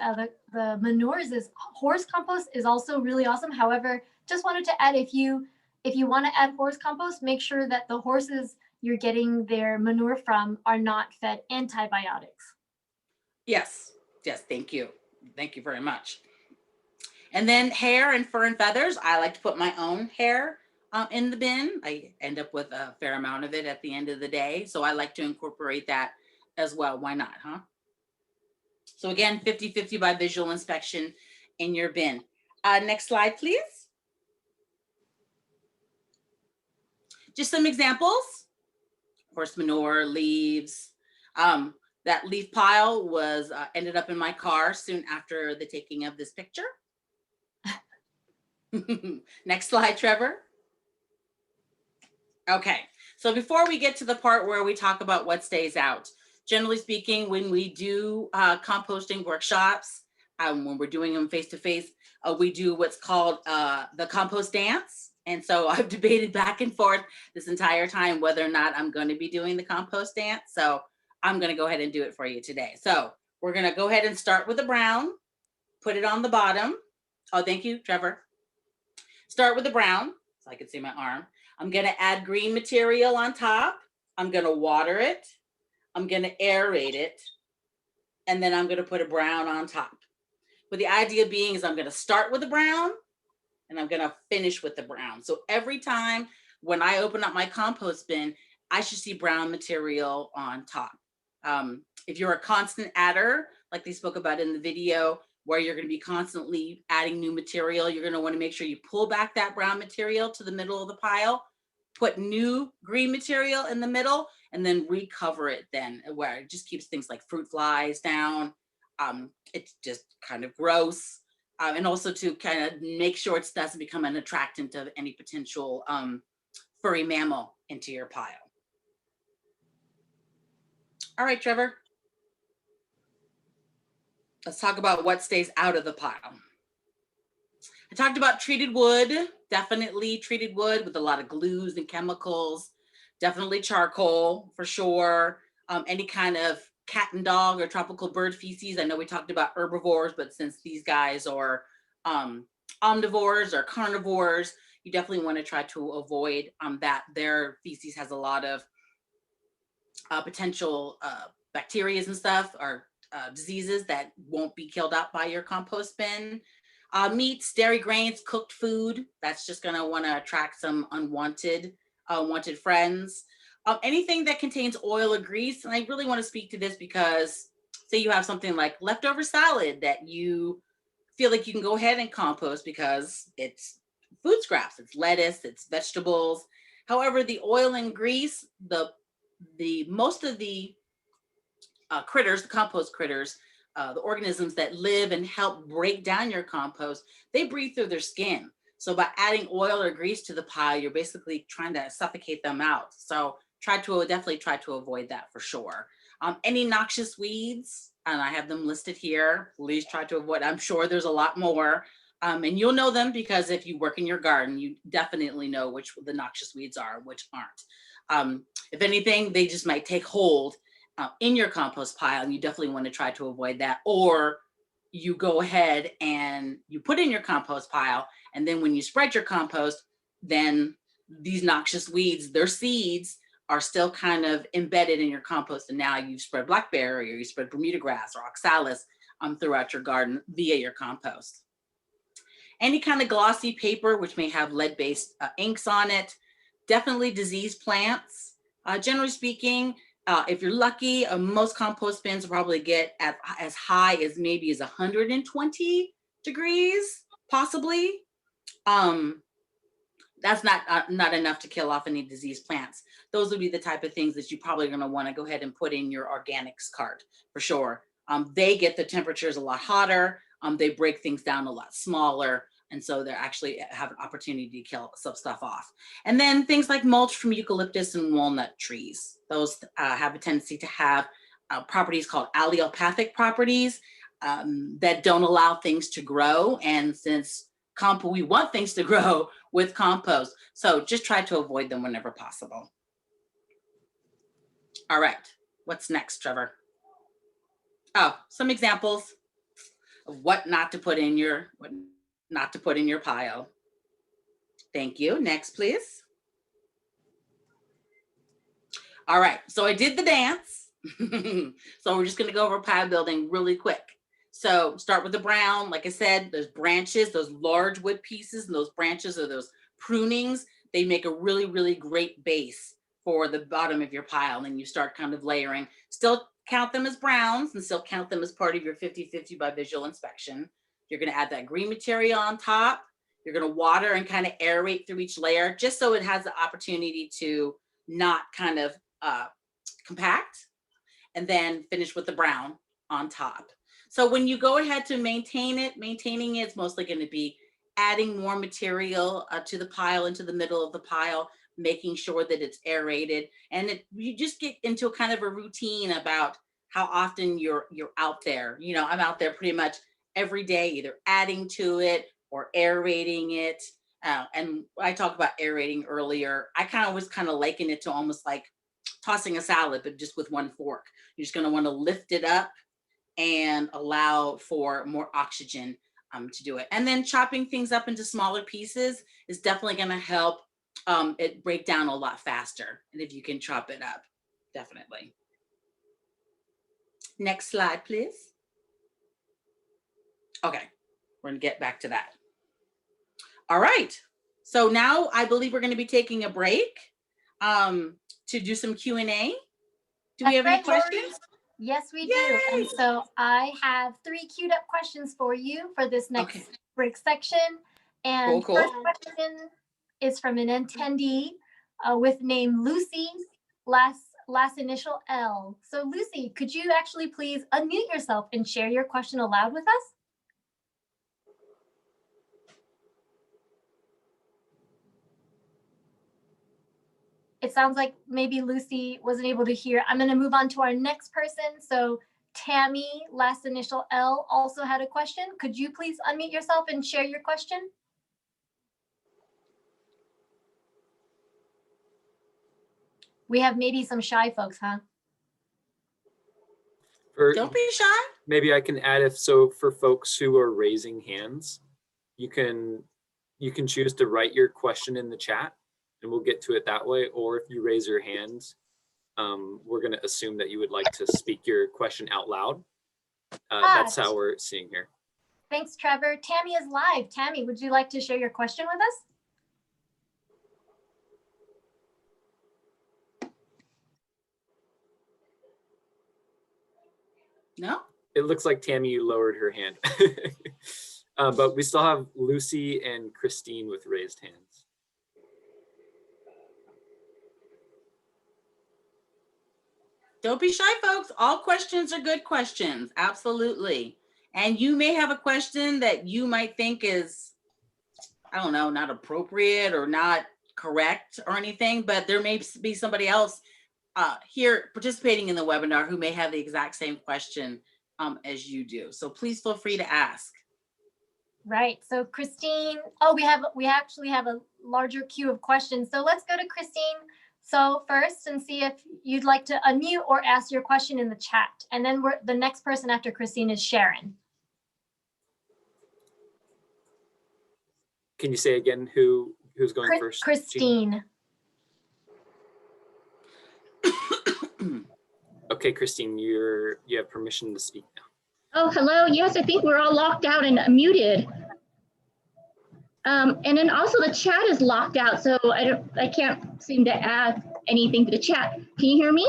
the manures is horse compost is also really awesome. However, just wanted to add, if you want to add horse compost, make sure that the horses you're getting their manure from are not fed antibiotics. Yes, thank you. Thank you very much. And then hair and fur and feathers. I like to put my own hair in the bin. I end up with a fair amount of it at the end of the day. So I like to incorporate that as well. Why not, huh? So again, 50-50 by visual inspection in your bin. Next slide, please. Just some examples. Horse manure, leaves. That leaf pile was ended up in my car soon after the taking of this picture. Next slide, Trevor. Okay, so before we get to the part where we talk about what stays out, generally speaking, when we do composting workshops, when we're doing them face-to-face, we do what's called the compost dance. And so I've debated back and forth this entire time whether or not I'm going to be doing the compost dance. So I'm going to go ahead and do it for you today. So we're going to go ahead and start with the brown, put it on the bottom. Oh, thank you, Trevor. Start with the brown, so I can see my arm. I'm going to add green material on top. I'm going to water it. I'm going to aerate it. And then I'm going to put a brown on top. But the idea being is I'm going to start with the brown and I'm going to finish with the brown. So every time when I open up my compost bin, I should see brown material on top. If you're a constant adder, like they spoke about in the video, where you're going to be constantly adding new material, you're going to want to make sure you pull back that brown material to the middle of the pile, put new green material in the middle, and then recover it then, where it just keeps things like fruit flies down. It's just kind of gross. And also to kind of make sure it doesn't become an attractant of any potential furry mammal into your pile. All right, Trevor. Let's talk about what stays out of the pile. I talked about treated wood, definitely treated wood with a lot of glues and chemicals, definitely charcoal for sure. Any kind of cat and dog or tropical bird feces. I know we talked about herbivores, but since these guys are omnivores or carnivores, you definitely want to try to avoid that. Their feces has a lot of potential bacteria and stuff, or diseases that won't be killed out by your compost bin. Meats, dairy, grains, cooked food, that's just going to want to attract some unwanted friends. Anything that contains oil or grease, and I really want to speak to this because say you have something like leftover salad that you feel like you can go ahead and compost because it's food scraps, it's lettuce, it's vegetables. However, the oil and grease, the most of the critters, the compost critters, the organisms that live and help break down your compost, they breathe through their skin. So by adding oil or grease to the pile, you're basically trying to suffocate them out. So definitely try to avoid that for sure. Any noxious weeds, and I have them listed here, please try to avoid. I'm sure there's a lot more, And you'll know them because if you work in your garden, you definitely know which the noxious weeds are and which aren't. If anything, they just might take hold in your compost pile, and you definitely want to try to avoid that. Or you go ahead and you put in your compost pile, and then when you spread your compost, then these noxious weeds, their seeds are still kind of embedded in your compost, and now you've spread blackberry or you spread Bermuda grass or oxalis throughout your garden via your compost. Any kind of glossy paper, which may have lead-based inks on it, definitely diseased plants. Generally speaking, if you're lucky, most compost bins will probably get as high as maybe as 120 degrees, possibly. That's not enough to kill off any diseased plants. Those would be the type of things that you're probably going to want to go ahead and put in your organics cart for sure. They get the temperatures a lot hotter. They break things down a lot smaller. And so they actually have an opportunity to kill some stuff off. And then things like mulch from eucalyptus and walnut trees. Those have a tendency to have properties called allelopathic properties that don't allow things to grow. And since we want things to grow with compost, so just try to avoid them whenever possible. All right, what's next, Trevor? Oh, some examples of what not to put in your pile. Thank you. Next, please. All right, so I did the dance. So we're just gonna go over pile building really quick. So start with the brown. Like I said, those branches, those large wood pieces, and those branches or those prunings, they make a really, really great base for the bottom of your pile. And you start kind of layering. Still count them as browns and still count them as part of your 50-50 by visual inspection. You're going to add that green material on top. You're going to water and kind of aerate through each layer just so it has the opportunity to not kind of compact, and then finish with the brown on top. So when you go ahead to maintaining it's mostly going to be adding more material to the pile, into the middle of the pile, making sure that it's aerated. And you just get into a kind of a routine about how often you're out there. You know, I'm out there pretty much every day, either adding to it or aerating it. And I talked about aerating earlier. I was kind of liken it to almost like tossing a salad, but just with one fork. You're just going to want to lift it up and allow for more oxygen to do it. And then chopping things up into smaller pieces is definitely going to help it break down a lot faster. And if you can chop it up, definitely. Next slide, please. Okay, we're going to get back to that. All right. So now I believe we're going to be taking a break to do some Q&A. Do we have any questions? Yes, we do. And so I have 3 queued up questions for you for this next break section. And cool. First question is from an attendee with name Lucy, last initial L. So Lucy, could you actually please unmute yourself and share your question aloud with us? It sounds like maybe Lucy wasn't able to hear. I'm going to move on to our next person. So Tammy, last initial L, also had a question. Could you please unmute yourself and share your question? We have maybe some shy folks, huh? Don't be shy. Maybe I can add for folks who are raising hands, you can choose to write your question in the chat and we'll get to it that way. Or if you raise your hand, we're going to assume that you would like to speak your question out loud. That's how we're seeing here. Thanks, Trevor. Tammy is live. Tammy, would you like to share your question with us? No? It looks like Tammy lowered her hand. But we still have Lucy and Christine with raised hands. Don't be shy, folks. All questions are good questions. Absolutely. And you may have a question that you might think is, I don't know, not appropriate or not correct or anything, but there may be somebody else here participating in the webinar who may have the exact same question as you do. So please feel free to ask. Right. So Christine, oh, we actually have a larger queue of questions. So let's go to Christine. So first, and see if you'd like to unmute or ask your question in the chat. And then the next person after Christine is Sharon. Can you say again who's going first? Christine. Okay, Christine, you have permission to speak now. Oh, hello. Yes, I think we're all locked out and muted. And then also the chat is locked out, so I can't seem to add anything to the chat. Can you hear me?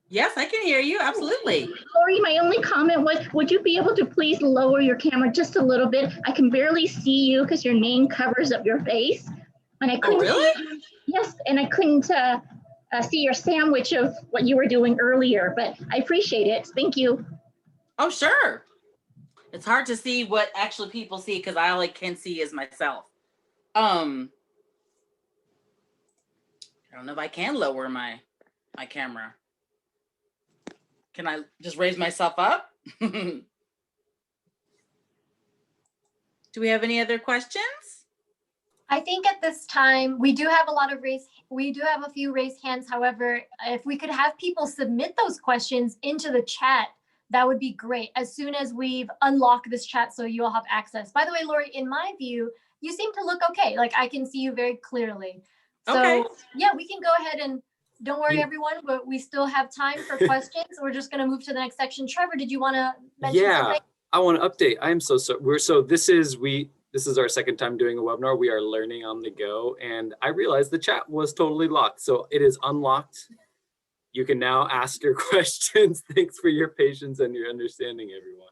Yes, I can hear you. Absolutely. Lori, my only comment was, would you be able to please lower your camera just a little bit? I can barely see you because your name covers up your face. And I couldn't. Oh, really? Yes, and I couldn't see your sandwich of what you were doing earlier, but I appreciate it. Thank you. Oh, sure. It's hard to see what actually people see because I only can see as myself. I don't know if I can lower my camera. Can I just raise myself up? Do we have any other questions? I think at this time we do have a few raised hands. However, if we could have people submit those questions into the chat, that would be great. As soon as we've unlocked this chat, so you all have access. By the way, Lori, in my view, you seem to look okay. Like I can see you very clearly. So okay. Yeah, we can go ahead and don't worry, everyone, but we still have time for questions. We're just going to move to the next section. Trevor, did you want to mention something? I want to update. I am so sorry. This is our second time doing a webinar. We are learning on the go, and I realized the chat was totally locked. So it is unlocked. You can now ask your questions. Thanks for your patience and your understanding, everyone.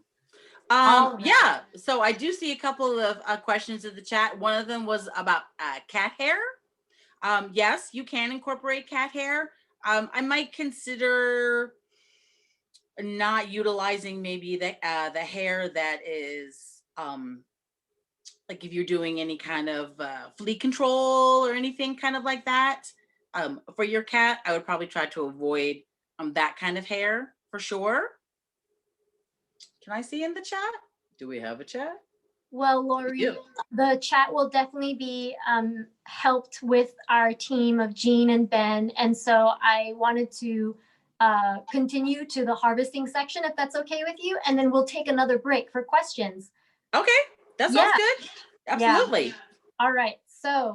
Yeah, so I do see a couple of questions in the chat. One of them was about cat hair. Yes, you can incorporate cat hair. I might consider not utilizing maybe the hair that is like if you're doing any kind of flea control or anything kind of like that. For your cat, I would probably try to avoid that kind of hair for sure. Can I see in the chat? Do we have a chat? Well, Lori, the chat will definitely be helped with our team of Jean and Ben. And so I wanted to continue to the harvesting section, if that's okay with you. And then we'll take another break for questions. Okay, that sounds good. Absolutely. Yeah. All right. So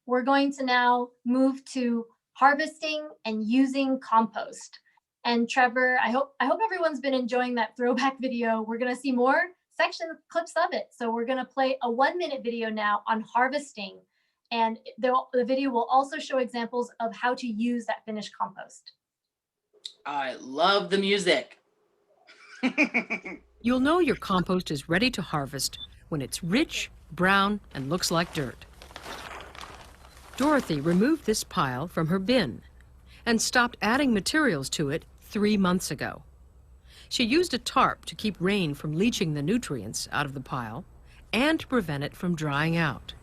we're going to now move to harvesting and using compost. And Trevor, I hope everyone's been enjoying that throwback video. We're going to see more section clips of it. So we're going to play a 1-minute video now on harvesting. And the video will also show examples of how to use that finished compost. I love the music. You'll know your compost is ready to harvest when it's rich, brown, and looks like dirt. Dorothy removed this pile from her bin and stopped adding materials to it 3 months ago. She used a tarp to keep rain from leaching the nutrients out of the pile and to prevent it from drying out.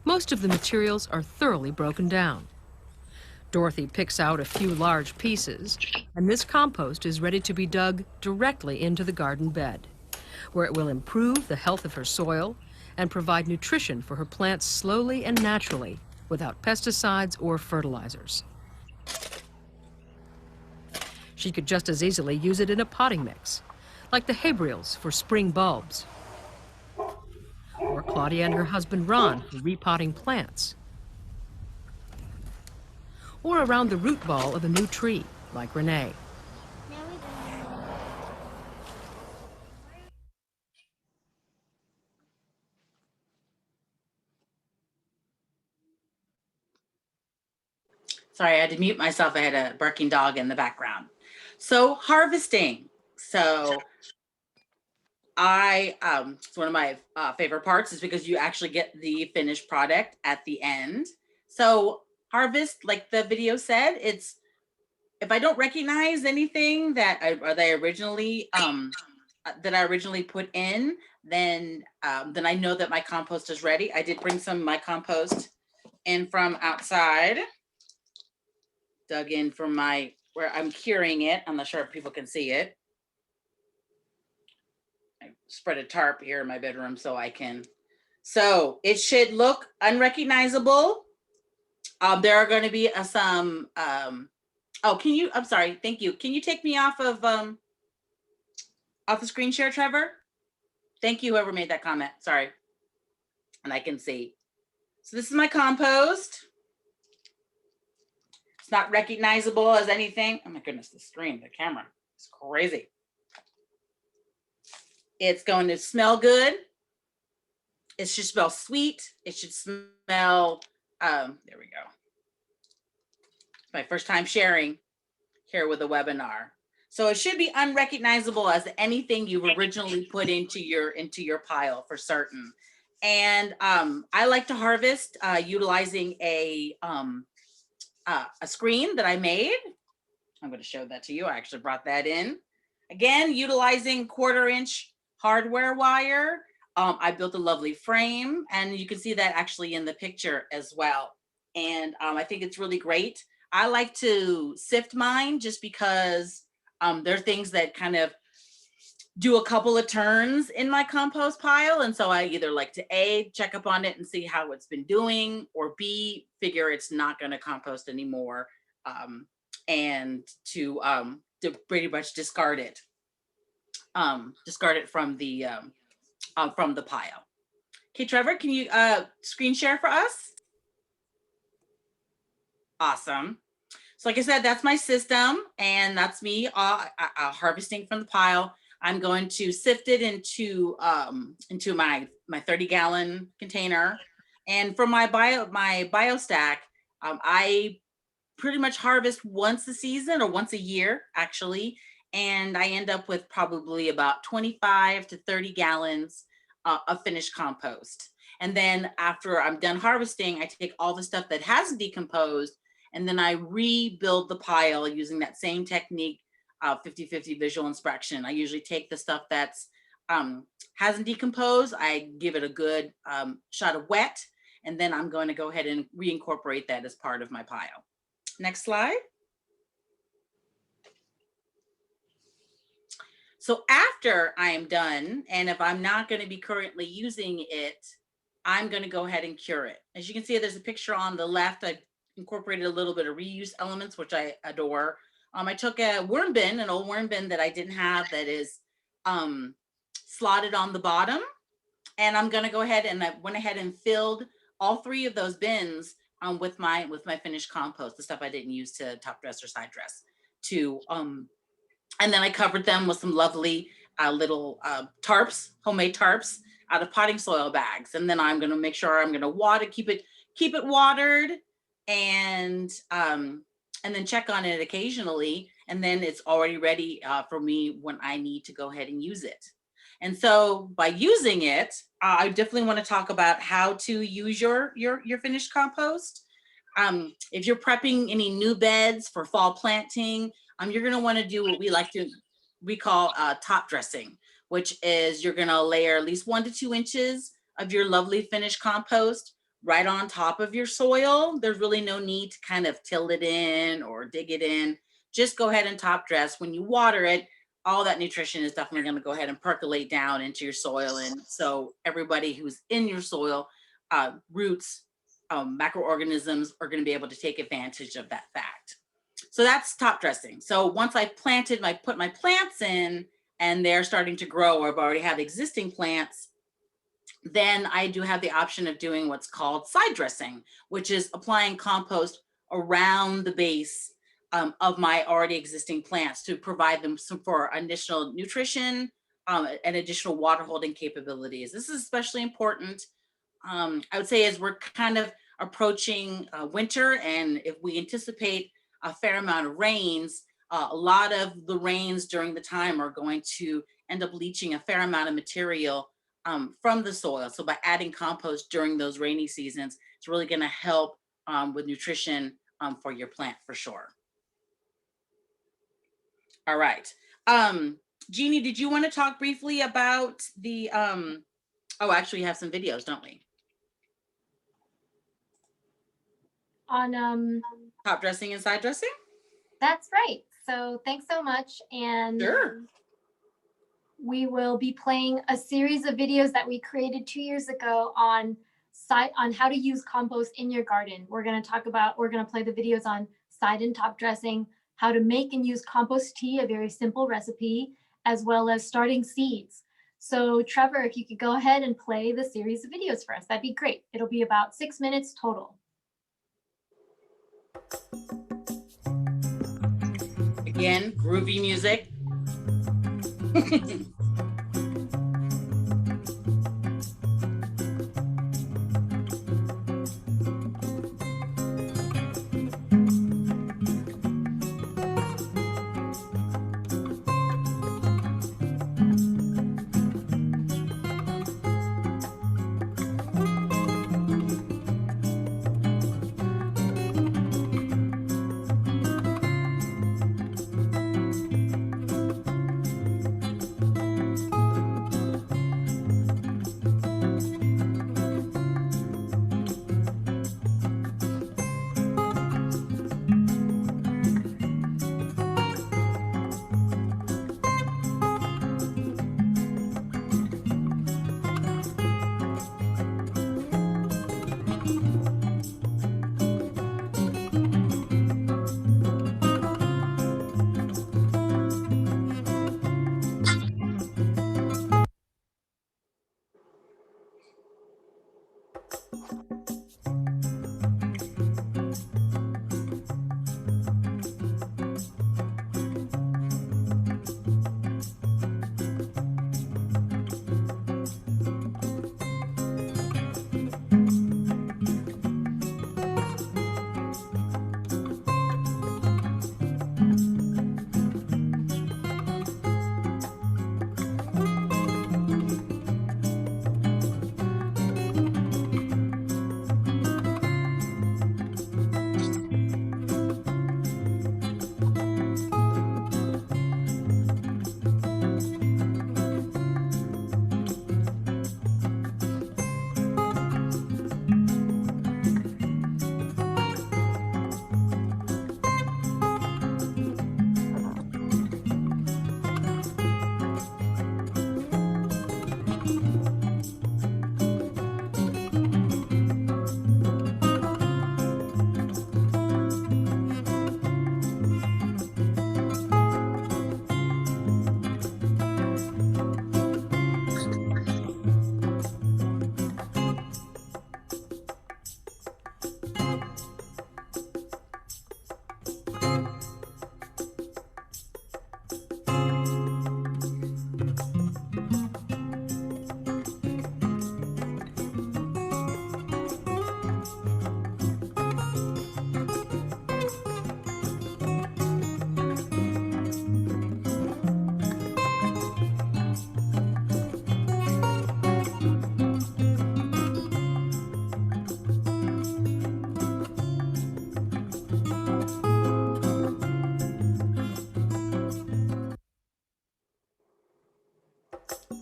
Most of the materials are thoroughly broken down. Dorothy picks out a few large pieces, and this compost is ready to be dug directly into the garden bed, where it will improve the health of her soil and provide nutrition for her plants slowly and naturally without pesticides or fertilizers. She could just as easily use it in a potting mix, like the habrials for spring bulbs, or Claudia and her husband Ron for repotting plants, or around the root ball of a new tree, like Renee. Sorry, I had to mute myself. I had a barking dog in the background. So harvesting. So it's one of my favorite parts is because you actually get the finished product at the end. So harvest, like the video said, it's if I don't recognize anything that I originally put in, then I know that my compost is ready. I did bring some of my compost in from outside, dug in from where I'm curing it. I'm not sure if people can see it. I spread a tarp here in my bedroom so I can. So it should look unrecognizable. There are going to be some. Oh, can you? I'm sorry. Thank you. Can you take me off of the screen share, Trevor? Thank you, whoever made that comment. Sorry. And I can see. So this is my compost. It's not recognizable as anything. Oh my goodness, the screen, the camera is crazy. It's going to smell good. It should smell sweet. It should smell, there we go. It's my first time sharing here with a webinar. So it should be unrecognizable as anything you've originally put into your pile for certain. And I like to harvest utilizing a screen that I made. I'm going to show that to you. I actually brought that in. Again, utilizing 1/4 inch hardware wire. I built a lovely frame, and you can see that actually in the picture as well. And I think it's really great. I like to sift mine just because there are things that kind of do a couple of turns in my compost pile. And so I either like to A, check up on it and see how it's been doing, or B, figure it's not going to compost anymore, and to pretty much discard it from the pile. Okay, Trevor, can you screen share for us? Awesome. So like I said, that's my system, and that's me harvesting from the pile. I'm going to sift it into my 30-gallon container. And for my bio stack, I pretty much harvest once a season or once a year, actually. And I end up with probably about 25 to 30 gallons of finished compost. And then after I'm done harvesting, I take all the stuff that hasn't decomposed, and then I rebuild the pile using that same technique, 50-50 visual inspection. I usually take the stuff that's hasn't decomposed, I give it a good shot of wet, and then I'm going to go ahead and reincorporate that as part of my pile. Next slide. So after I am done, and if I'm not going to be currently using it, I'm going to go ahead and cure it. As you can see, there's a picture on the left. I incorporated a little bit of reuse elements, which I adore. I took a worm bin, an old worm bin that I didn't have, that is slotted on the bottom. And I'm going to go ahead, and I went ahead and filled all 3 of those bins with my finished compost, the stuff I didn't use to top dress or side dress. And then I covered them with some lovely little tarps, homemade tarps, out of potting soil bags. And then I'm going to make sure I'm going to water, keep it watered, and then check on it occasionally. And then it's already ready for me when I need to go ahead and use it. And so by using it, I definitely want to talk about how to use your finished compost. If you're prepping any new beds for fall planting, you're going to want to do what we call top dressing, which is you're going to layer at least 1 to 2 inches of your lovely finished compost right on top of your soil. There's really no need to kind of till it in or dig it in. Just go ahead and top dress. When you water it, all that nutrition is definitely going to go ahead and percolate down into your soil. And so everybody who's in your soil, roots, microorganisms, are going to be able to take advantage of that fact. So that's top dressing. So once I've put my plants in and they're starting to grow, or I've already have existing plants, then I do have the option of doing what's called side dressing, which is applying compost around the base of my already existing plants to provide them for additional nutrition and additional water holding capabilities. This is especially important, I would say, as we're kind of approaching winter, and if we anticipate a fair amount of rains, a lot of the rains during the time are going to end up leaching a fair amount of material from the soil. So by adding compost during those rainy seasons, it's really going to help with nutrition for your plant for sure. All right. Jeannie, did you want to talk briefly about the, oh, actually we have some videos, don't we? On top dressing and side dressing? That's right. So thanks so much. And sure. we will be playing a series of videos that we created 2 years ago on how to use compost in your garden. We're going to play the videos on side and top dressing, how to make and use compost tea, a very simple recipe, as well as starting seeds. So Trevor, if you could go ahead and play the series of videos for us, that'd be great. It'll be about 6 minutes total. Again, groovy music.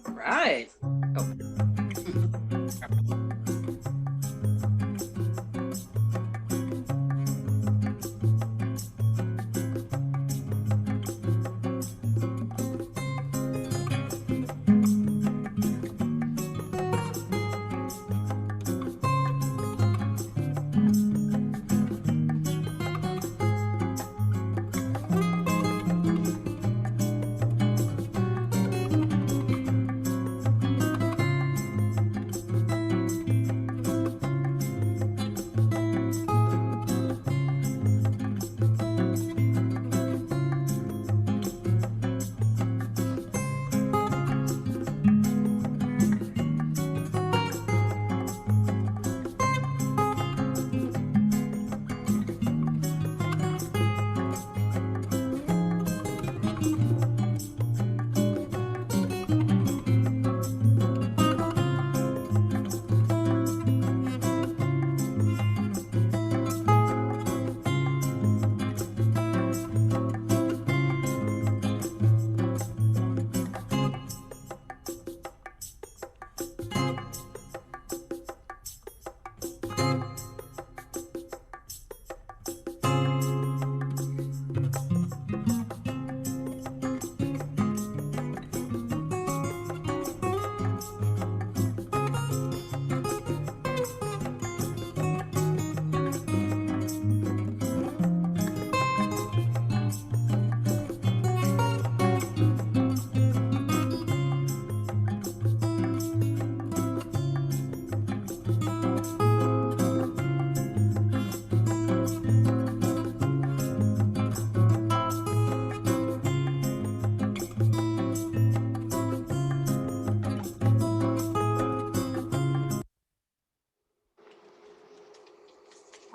Right. Oh.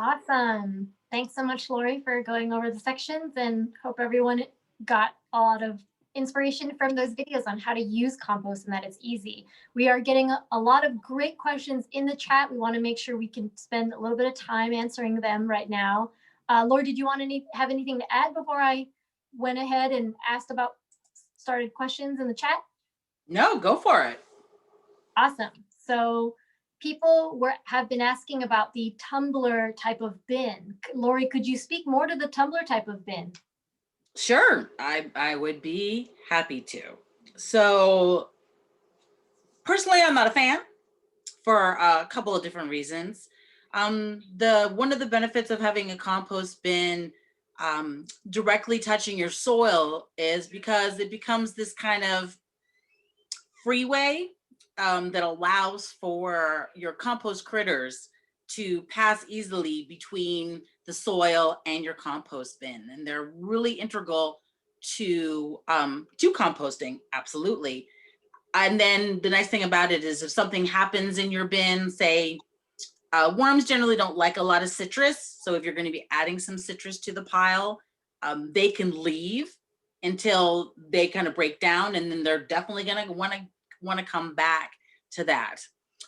Awesome. Thanks so much, Lori, for going over the sections, and hope everyone got a lot of inspiration from those videos on how to use compost and that it's easy. We are getting a lot of great questions in the chat. We want to make sure we can spend a little bit of time answering them right now. Lori, did you want to have anything to add before I went ahead and started questions in the chat? No, go for it. Awesome. So people have been asking about the tumbler type of bin. Lori, could you speak more to the tumbler type of bin? Sure, I would be happy to. So personally, I'm not a fan for a couple of different reasons. One of the benefits of having a compost bin directly touching your soil is because it becomes this kind of freeway that allows for your compost critters to pass easily between the soil and your compost bin. And they're really integral to composting, absolutely. And then the nice thing about it is if something happens in your bin, say, worms generally don't like a lot of citrus. So if you're going to be adding some citrus to the pile, they can leave until they kind of break down, and then they're definitely going to want to come back to that.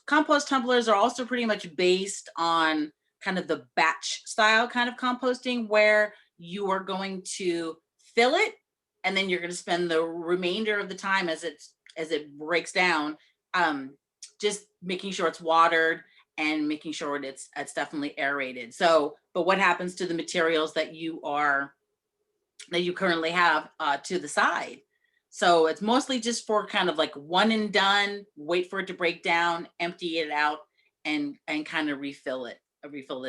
Compost tumblers are also pretty much based on kind of the batch style kind of composting, where you are going to fill it, and then you're going to spend the remainder of the time as it breaks down, just making sure it's watered and making sure it's definitely aerated. So, but what happens to the materials that you currently have to the side? So it's mostly just for kind of like one and done, wait for it to break down, empty it out, and kind of refill it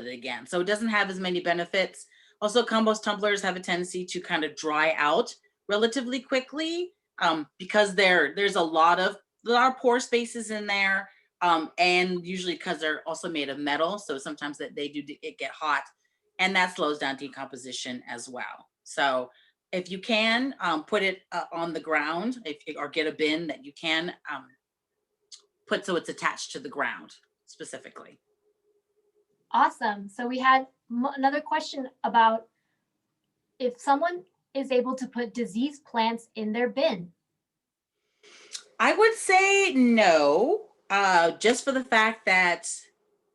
again. So it doesn't have as many benefits. Also, compost tumblers have a tendency to kind of dry out relatively quickly because there's a lot of pore spaces in there. And usually because they're also made of metal, so sometimes they do get hot, and that slows down decomposition as well. So if you can put it on the ground, or get a bin that you can put so it's attached to the ground specifically. Awesome. So we had another question about if someone is able to put diseased plants in their bin. I would say no, just for the fact that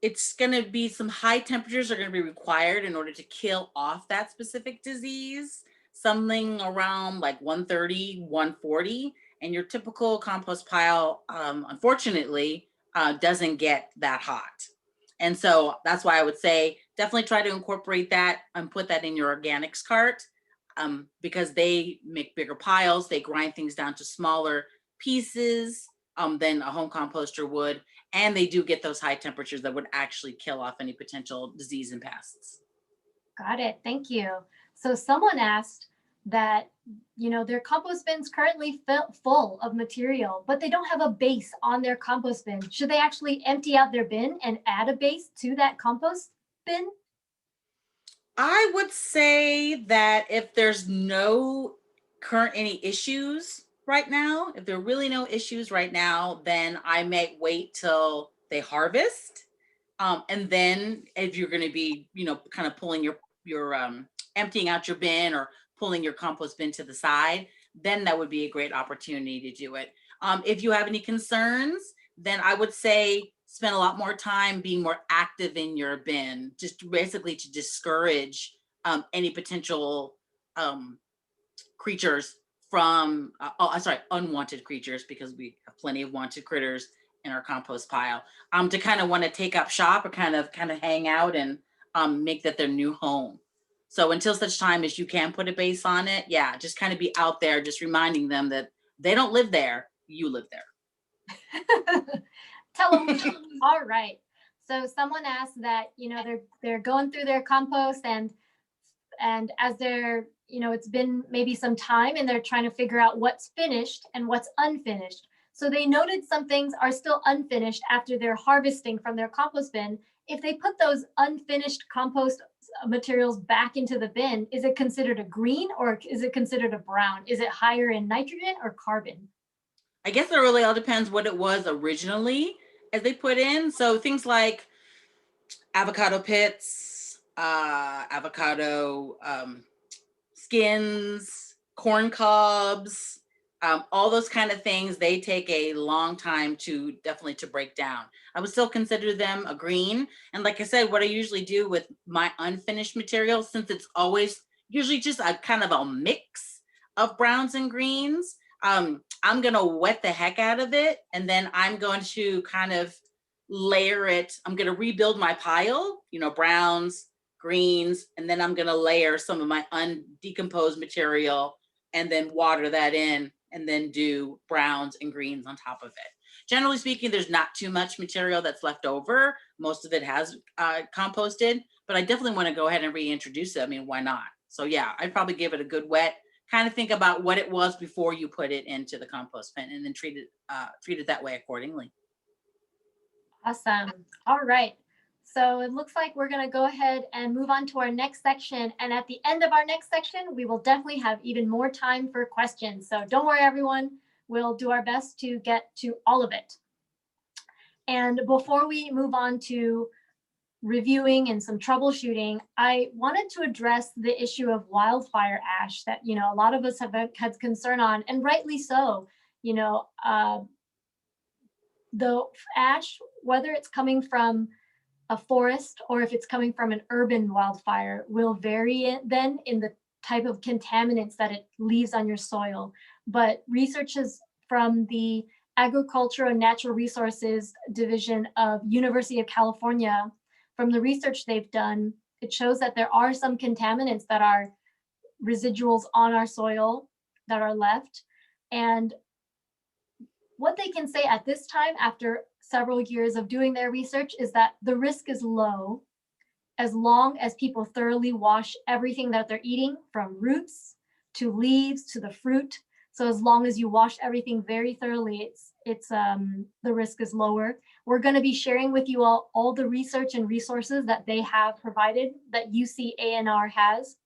it's going to be some high temperatures are going to be required in order to kill off that specific disease, something around like 130, 140. And your typical compost pile, unfortunately, doesn't get that hot. And so that's why I would say definitely try to incorporate that and put that in your organics cart, because they make bigger piles. They grind things down to smaller pieces than a home composter would. And they do get those high temperatures that would actually kill off any potential disease and pests. Got it. Thank you. So someone asked that, their compost bin's currently full of material, but they don't have a base on their compost bin. Should they actually empty out their bin and add a base to that compost bin? I would say that if there's no any issues right now, if there are really no issues right now, then I may wait till they harvest. And then if you're going to be, kind of pulling your emptying out your bin or pulling your compost bin to the side, then that would be a great opportunity to do it. If you have any concerns, then I would say spend a lot more time being more active in your bin, just basically to discourage any potential creatures from, unwanted creatures, because we have plenty of wanted critters in our compost pile, to kind of want to take up shop or kind of hang out and make that their new home. So until such time as you can put a base on it, yeah, just kind of be out there, just reminding them that they don't live there, you live there. Tell them. All right. So someone asked that, they're going through their compost and as they're, it's been maybe some time and they're trying to figure out what's finished and what's unfinished. So they noted some things are still unfinished after they're harvesting from their compost bin. If they put those unfinished compost materials back into the bin, is it considered a green or is it considered a brown? Is it higher in nitrogen or carbon? I guess it really all depends what it was originally as they put in. So things like avocado pits, avocado skins, corn cobs, all those kind of things. They take a long time to definitely to break down. I would still consider them a green. And like I said, what I usually do with my unfinished material, since it's always usually just a kind of a mix of browns and greens, I'm gonna wet the heck out of it, and then I'm going to kind of layer it. I'm gonna rebuild my pile, browns, greens, and then I'm gonna layer some of my undecomposed material and then water that in and then do browns and greens on top of it. Generally speaking, there's not too much material that's left over. Most of it has composted, but I definitely want to go ahead and reintroduce it. I mean, why not? So yeah, I'd probably give it a good wet, kind of think about what it was before you put it into the compost bin, and then treat it that way accordingly. Awesome. All right. So it looks like we're going to go ahead and move on to our next section. And at the end of our next section, we will definitely have even more time for questions. So don't worry, everyone. We'll do our best to get to all of it. And before we move on to reviewing and some troubleshooting, I wanted to address the issue of wildfire ash that, a lot of us have had concern on, and rightly so. The ash, whether it's coming from a forest or if it's coming from an urban wildfire, will vary then in the type of contaminants that it leaves on your soil. But researchers from the Agriculture and Natural Resources Division of University of California, from the research they've done, it shows that there are some contaminants that are residuals on our soil that are left. And what they can say at this time, after several years of doing their research, is that the risk is low as long as people thoroughly wash everything that they're eating, from roots to leaves to the fruit. So as long as you wash everything very thoroughly, the risk is lower. We're going to be sharing with you all the research and resources that they have provided, that UC-ANR has.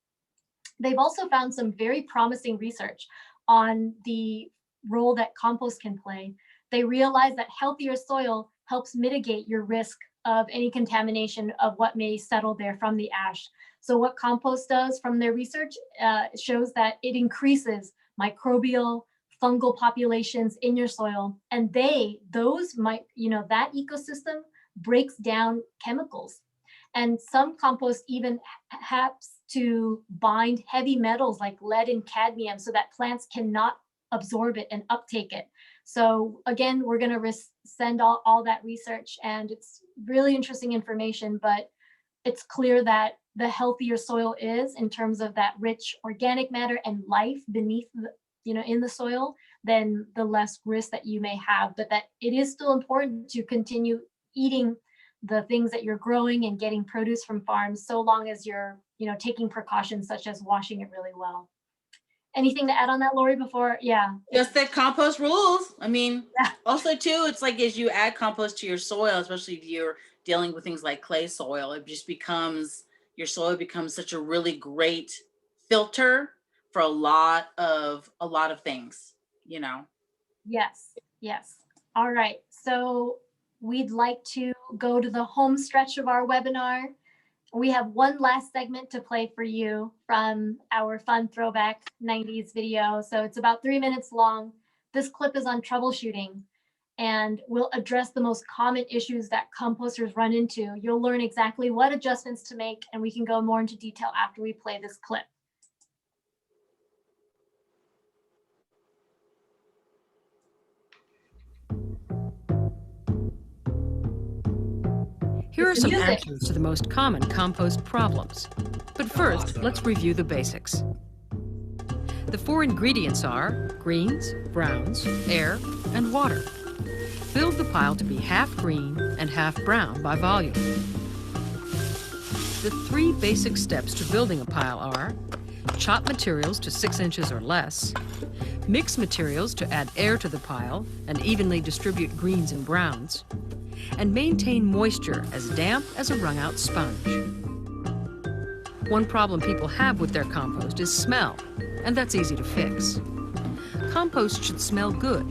They've also found some very promising research on the role that compost can play. They realize that healthier soil helps mitigate your risk of any contamination of what may settle there from the ash. So what compost does from their research shows that it increases microbial, fungal populations in your soil, and that ecosystem breaks down chemicals. And some compost even has to bind heavy metals like lead and cadmium so that plants cannot absorb it and uptake it. So again, we're going to send all that research, and it's really interesting information, but it's clear that the healthier soil is in terms of that rich organic matter and life beneath in the soil, then the less risk that you may have. But that it is still important to continue eating the things that you're growing and getting produce from farms, so long as you're taking precautions such as washing it really well. Anything to add on that, Lori, before? Yeah. Just that compost rules. I mean, also too, it's like as you add compost to your soil, especially if you're dealing with things like clay soil, it just becomes, your soil becomes such a really great filter for a lot of things, Yes. All right. So we'd like to go to the home stretch of our webinar. We have one last segment to play for you from our fun throwback 90s video. So it's about 3 minutes long. This clip is on troubleshooting, and we'll address the most common issues that composters run into. You'll learn exactly what adjustments to make, and we can go more into detail after we play this clip. Here are some answers to the most common compost problems. But first, let's review the basics. The 4 ingredients are greens, browns, air, and water. Build the pile to be half green and half brown by volume. The 3 basic steps to building a pile are: chop materials to 6 inches or less, mix materials to add air to the pile and evenly distribute greens and browns, and maintain moisture as damp as a wrung-out sponge. One problem people have with their compost is smell, and that's easy to fix. Compost should smell good.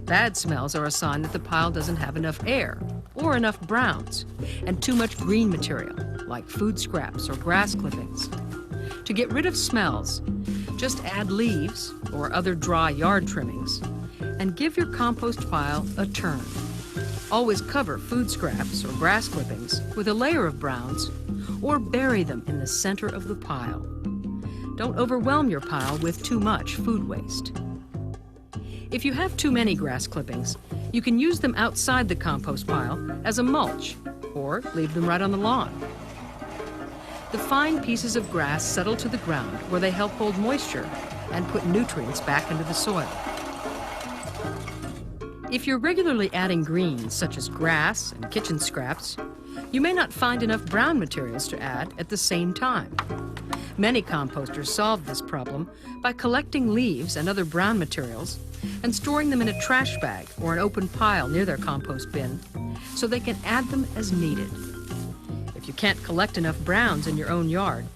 Bad smells are a sign that the pile doesn't have enough air, or enough browns, and too much green material, like food scraps or grass clippings. To get rid of smells, just add leaves or other dry yard trimmings and give your compost pile a turn. Always cover food scraps or grass clippings with a layer of browns or bury them in the center of the pile. Don't overwhelm your pile with too much food waste. If you have too many grass clippings, you can use them outside the compost pile as a mulch or leave them right on the lawn. The fine pieces of grass settle to the ground where they help hold moisture and put nutrients back into the soil. If you're regularly adding greens such as grass and kitchen scraps, you may not find enough brown materials to add at the same time. Many composters solve this problem by collecting leaves and other brown materials and storing them in a trash bag or an open pile near their compost bin so they can add them as needed. If you can't collect enough browns in your own yard,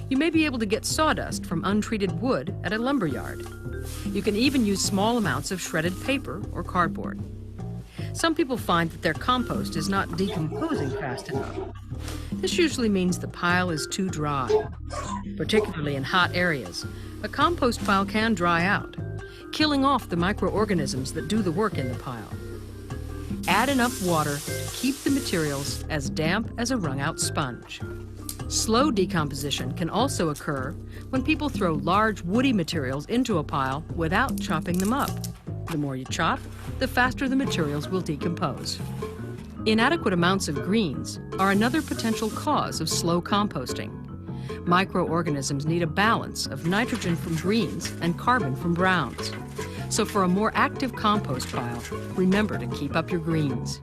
you may be able to get sawdust from untreated wood at a lumber yard. You can even use small amounts of shredded paper or cardboard. Some people find that their compost is not decomposing fast enough. This usually means the pile is too dry. Particularly in hot areas, a compost pile can dry out, killing off the microorganisms that do the work in the pile. Add enough water to keep the materials as damp as a wrung-out sponge. Slow decomposition can also occur when people throw large woody materials into a pile without chopping them up. The more you chop, the faster the materials will decompose. Inadequate amounts of greens are another potential cause of slow composting. Microorganisms need a balance of nitrogen from greens and carbon from browns. So for a more active compost pile, remember to keep up your greens.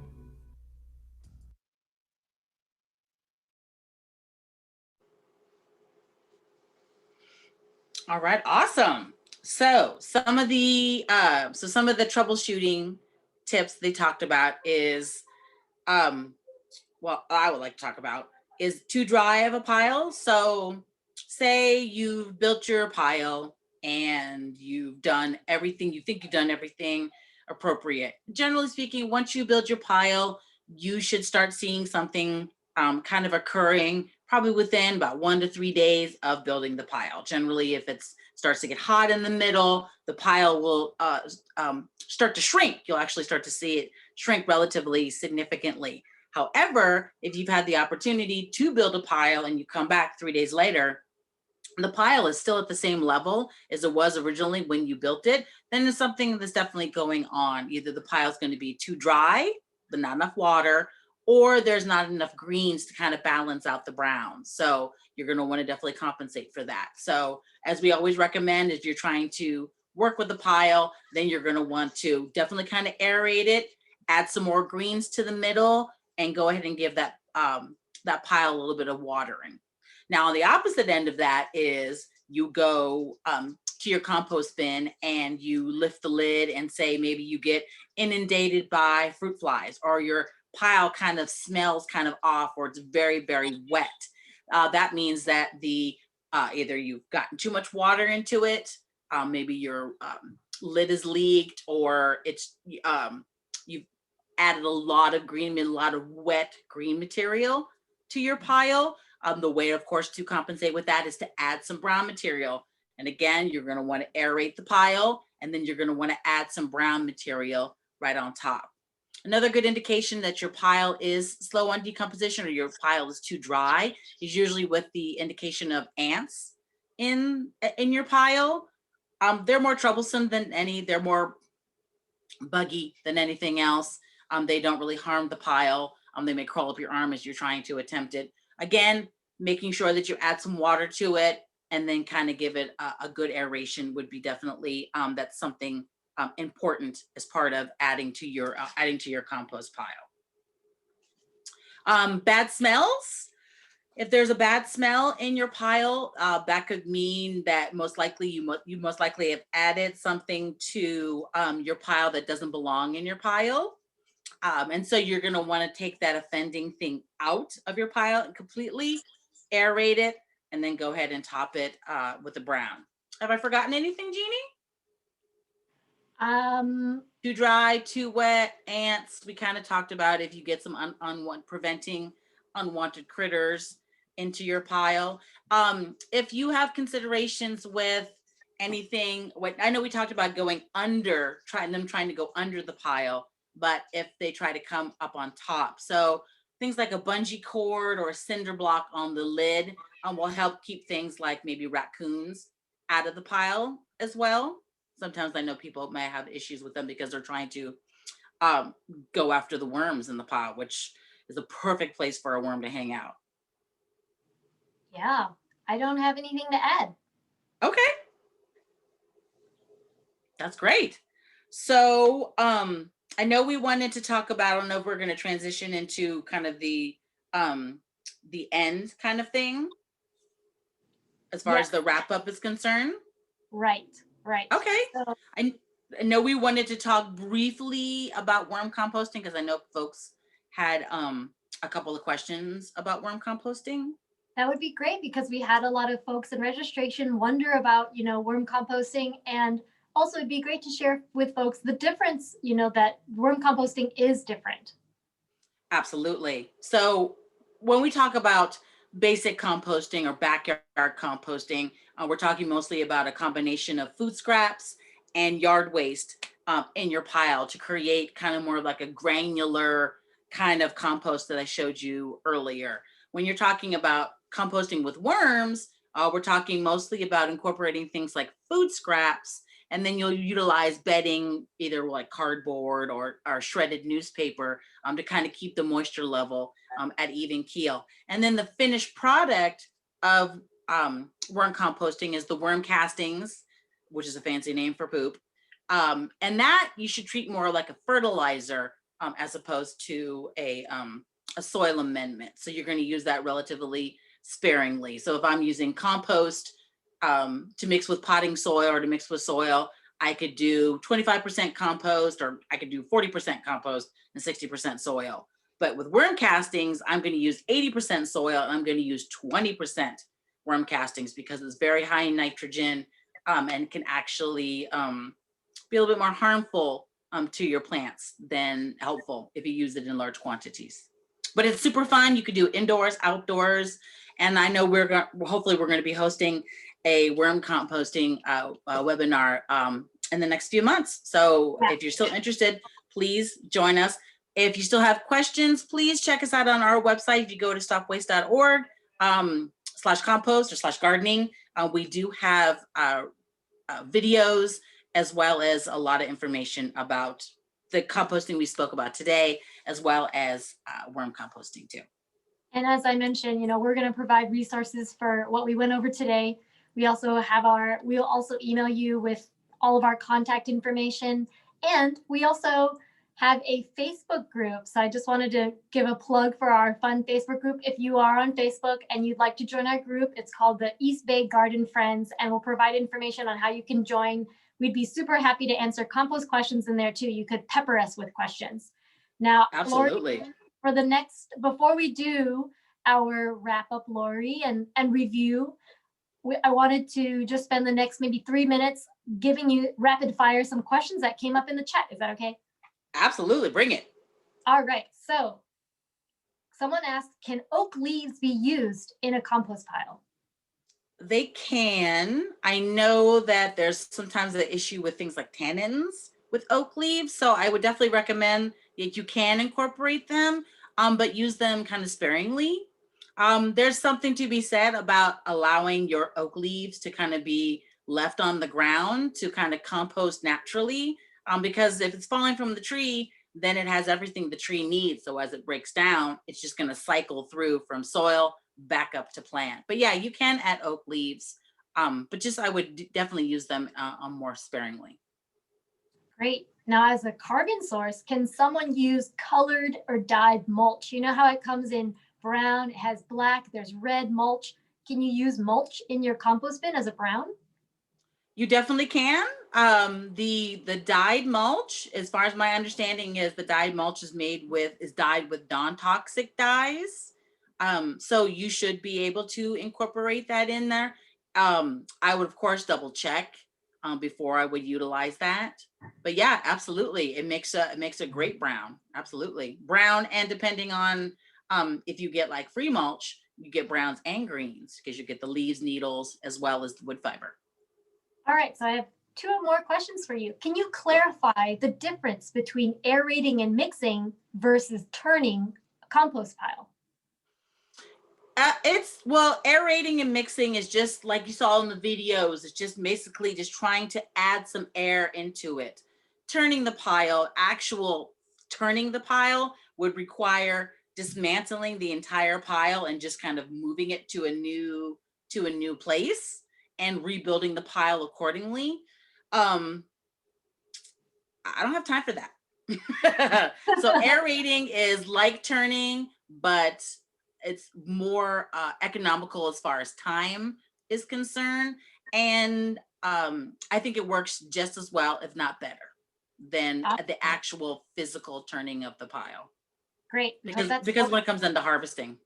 All right, awesome. So some of the troubleshooting tips they talked about is, well, I would like to talk about is too dry of a pile. So say you've built your pile and you've done everything, you think you've done everything appropriate. Generally speaking, once you build your pile, you should start seeing something kind of occurring probably within about 1 to 3 days of building the pile. Generally, if it starts to get hot in the middle, the pile will start to shrink. You'll actually start to see it shrink relatively significantly. However, if you've had the opportunity to build a pile and you come back 3 days later, the pile is still at the same level as it was originally when you built it, then there's something that's definitely going on. Either the pile is going to be too dry, but not enough water, or there's not enough greens to kind of balance out the browns. So you're going to want to definitely compensate for that. So as we always recommend, if you're trying to work with the pile, then you're going to want to definitely kind of aerate it, add some more greens to the middle, and go ahead and give that that pile a little bit of watering. Now, on the opposite end of that is you go to your compost bin and you lift the lid and say maybe you get inundated by fruit flies, or your pile kind of smells kind of off, or it's very, very wet. That means that either you've gotten too much water into it, maybe your lid is leaked, or it's you've added a lot of wet green material to your pile. The way, of course, to compensate with that is to add some brown material. And again, you're going to want to aerate the pile, and then you're going to want to add some brown material right on top. Another good indication that your pile is slow on decomposition or your pile is too dry is usually with the indication of ants in your pile. They're more troublesome than they're more buggy than anything else. They don't really harm the pile. They may crawl up your arm as you're trying to attempt it. Again, making sure that you add some water to it and then kind of give it a good aeration would be definitely, that's something important as part of adding to your compost pile. Bad smells. If there's a bad smell in your pile, that could mean that most likely you most likely have added something to your pile that doesn't belong in your pile. And so you're going to want to take that offending thing out of your pile and completely aerate it, and then go ahead and top it with the brown. Have I forgotten anything, Jeannie? Too dry, too wet, ants. We kind of talked about if you get some preventing unwanted critters. into your pile. If you have considerations with anything, what I know we talked about going under, trying to go under the pile, but if they try to come up on top. So things like a bungee cord or a cinder block on the lid will help keep things like maybe raccoons out of the pile as well. Sometimes I know people may have issues with them because they're trying to go after the worms in the pile, which is a perfect place for a worm to hang out. Yeah, I don't have anything to add. Okay. That's great. So I know we wanted to talk about, I don't know if we're going to transition into kind of the end kind of thing as far as the wrap up is concerned. Right. Okay. So, I know we wanted to talk briefly about worm composting because I know folks had a couple of questions about worm composting. that would be great because we had a lot of folks in registration wonder about, worm composting, and also it'd be great to share with folks the difference, that worm composting is different. Absolutely. So when we talk about basic composting or backyard composting, we're talking mostly about a combination of food scraps and yard waste in your pile to create kind of more like a granular kind of compost that I showed you earlier. When you're talking about composting with worms, we're talking mostly about incorporating things like food scraps, and then you'll utilize bedding, either like cardboard or shredded newspaper to kind of keep the moisture level at even keel. And then the finished product of worm composting is the worm castings, which is a fancy name for poop. And that you should treat more like a fertilizer as opposed to a soil amendment. So you're going to use that relatively sparingly. So if I'm using compost to mix with potting soil or to mix with soil, I could do 25% compost, or I could do 40% compost and 60% soil. But with worm castings, I'm going to use 80% soil and I'm going to use 20% worm castings because it's very high in nitrogen and can actually be a little bit more harmful to your plants than helpful if you use it in large quantities. But it's super fun. You could do indoors, outdoors. And I know hopefully we're going to be hosting a worm composting webinar in the next few months. So if you're still interested, please join us. If you still have questions, please check us out on our website. If you go to stopwaste.org /compost or /gardening, we do have videos as well as a lot of information about the composting we spoke about today, as well as worm composting too. And as I mentioned, we're going to provide resources for what we went over today. We'll also email you with all of our contact information. And we also have a Facebook group. So I just wanted to give a plug for our fun Facebook group. If you are on Facebook and you'd like to join our group, it's called the East Bay Garden Friends, and we'll provide information on how you can join. We'd be super happy to answer compost questions in there too. You could pepper us with questions. Now, absolutely. Lori, before we do our wrap up, Lori, and review, I wanted to just spend the next maybe 3 minutes giving you rapid fire some questions that came up in the chat. Is that okay? Absolutely, bring it. All right, so someone asked, can oak leaves be used in a compost pile? They can. I know that there's sometimes an issue with things like tannins with oak leaves, so I would definitely recommend that you can incorporate them, but use them kind of sparingly. There's something to be said about allowing your oak leaves to kind of be left on the ground to kind of compost naturally, because if it's falling from the tree, then it has everything the tree needs. So as it breaks down, it's just going to cycle through from soil back up to plant. But yeah, you can add oak leaves, but just I would definitely use them more sparingly. Great. Now, as a carbon source, can someone use colored or dyed mulch? You know how it comes in brown, it has black, there's red mulch. Can you use mulch in your compost bin as a brown? You definitely can. The dyed mulch, as far as my understanding is, the dyed mulch is dyed with non-toxic dyes. So you should be able to incorporate that in there. I would of course double check before I would utilize that. But yeah, absolutely. It makes a great brown. Absolutely. Brown, and depending on if you get like free mulch, you get browns and greens because you get the leaves, needles, as well as the wood fiber. All right, so I have two more questions for you. Can you clarify the difference between aerating and mixing versus turning a compost pile? Well, aerating and mixing is just like you saw in the videos. It's just basically just trying to add some air into it. Turning the pile, actual turning the pile would require dismantling the entire pile and just kind of moving it to a new place and rebuilding the pile accordingly. I don't have time for that. So aerating is like turning, but it's more economical as far as time is concerned. And I think it works just as well, if not better, than the actual physical turning of the pile. Great. Because when it comes into harvesting.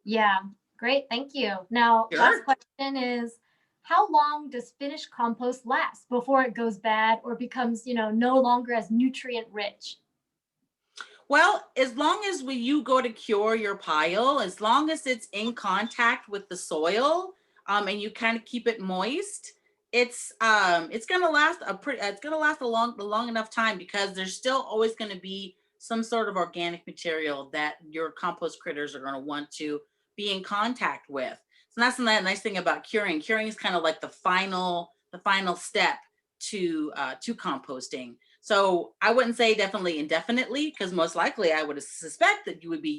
Yeah, great. Thank you. Now, Sure. Last question is, how long does finished compost last before it goes bad or becomes, no longer as nutrient rich? Well, as long as when you go to cure your pile, as long as it's in contact with the soil, and you kind of keep it moist, it's gonna last a long enough time, because there's still always going to be some sort of organic material that your compost critters are going to want to be in contact with. So that's the nice thing about curing. Curing is kind of like the final step to composting. So I wouldn't say definitely indefinitely, because most likely I would suspect that you would be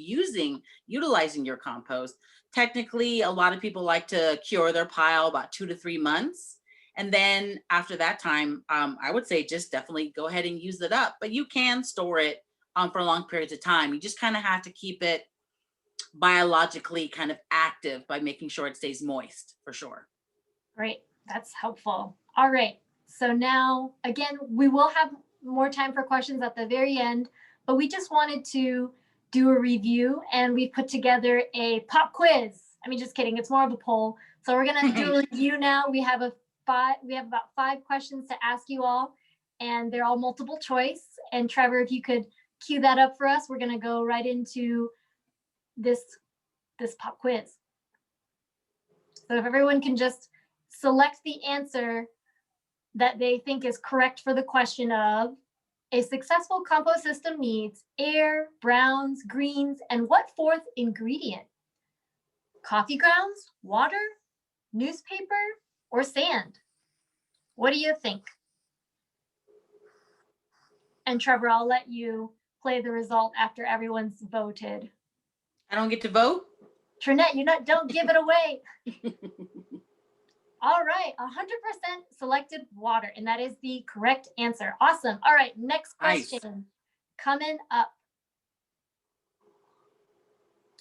utilizing your compost. Technically, a lot of people like to cure their pile about 2 to 3 months. And then after that time, I would say just definitely go ahead and use it up. But you can store it for long periods of time. You just kind of have to keep it biologically kind of active by making sure it stays moist, for sure. Great. That's helpful. All right. So now, again, we will have more time for questions at the very end, but we just wanted to do a review, and we put together a pop quiz. I mean, just kidding. It's more of a poll. So we're going to do a review now. We have about 5 questions to ask you all, and they're all multiple choice. And Trevor, if you could cue that up for us, we're going to go right into this pop quiz. So if everyone can just select the answer that they think is correct for the question of, a successful compost system needs air, browns, greens, and what fourth ingredient? Coffee grounds, water, newspaper, or sand? What do you think? And Trevor, I'll let you play the result after everyone's voted. I don't get to vote? Trinette, don't give it away. All right, 100% selected water, and that is the correct answer. Awesome. All right, next question. Nice. Coming up.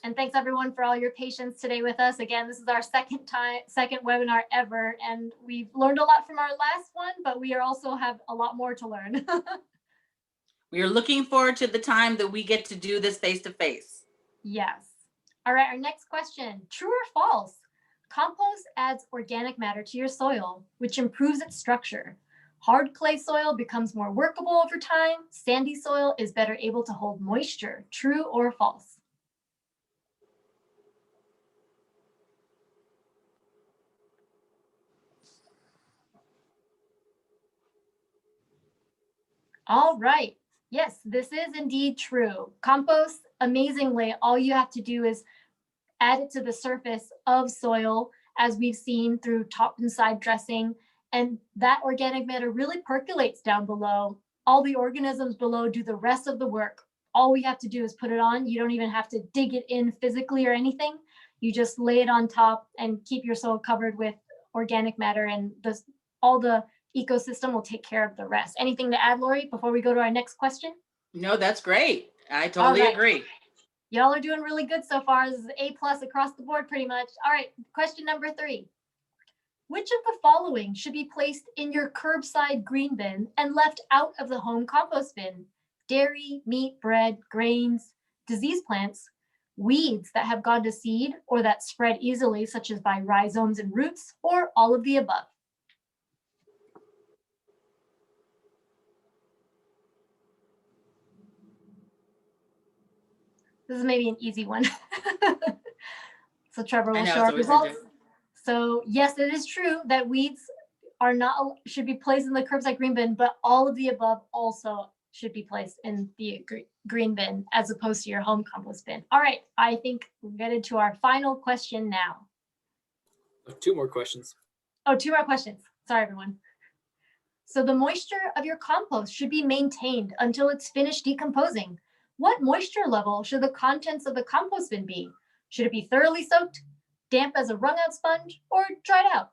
And thanks everyone for all your patience today with us. Again, this is our second webinar ever, and we've learned a lot from our last one, but we also have a lot more to learn. We are looking forward to the time that we get to do this face-to-face. Yes. All right, our next question, true or false? Compost adds organic matter to your soil, which improves its structure. Hard clay soil becomes more workable over time. Sandy soil is better able to hold moisture. True or false? All right. Yes, this is indeed true. Compost, amazingly, all you have to do is add it to the surface of soil, as we've seen through top and side dressing, and that organic matter really percolates down below. All the organisms below do the rest of the work. All we have to do is put it on. You don't even have to dig it in physically or anything. You just lay it on top and keep your soil covered with organic matter, and all the ecosystem will take care of the rest. Anything to add, Lori, before we go to our next question? No, that's great. I totally agree. Y'all are doing really good so far. This is A+ across the board pretty much. All right, question number 3. Which of the following should be placed in your curbside green bin and left out of the home compost bin? Dairy, meat, bread, grains, disease plants, weeds that have gone to seed or that spread easily, such as by rhizomes and roots, or all of the above? This is maybe an easy one. So Trevor I will know, show it's our always results. interesting. So yes, it is true that weeds are not should be placed in the curbside green bin, but all of the above also should be placed in the green bin as opposed to your home compost bin. All right, I think we're headed to our final question now. 2 more questions. Oh, 2 more questions. Sorry, everyone. So the moisture of your compost should be maintained until it's finished decomposing. What moisture level should the contents of the compost bin be? Should it be thoroughly soaked, damp as a wrung out sponge, or dried out?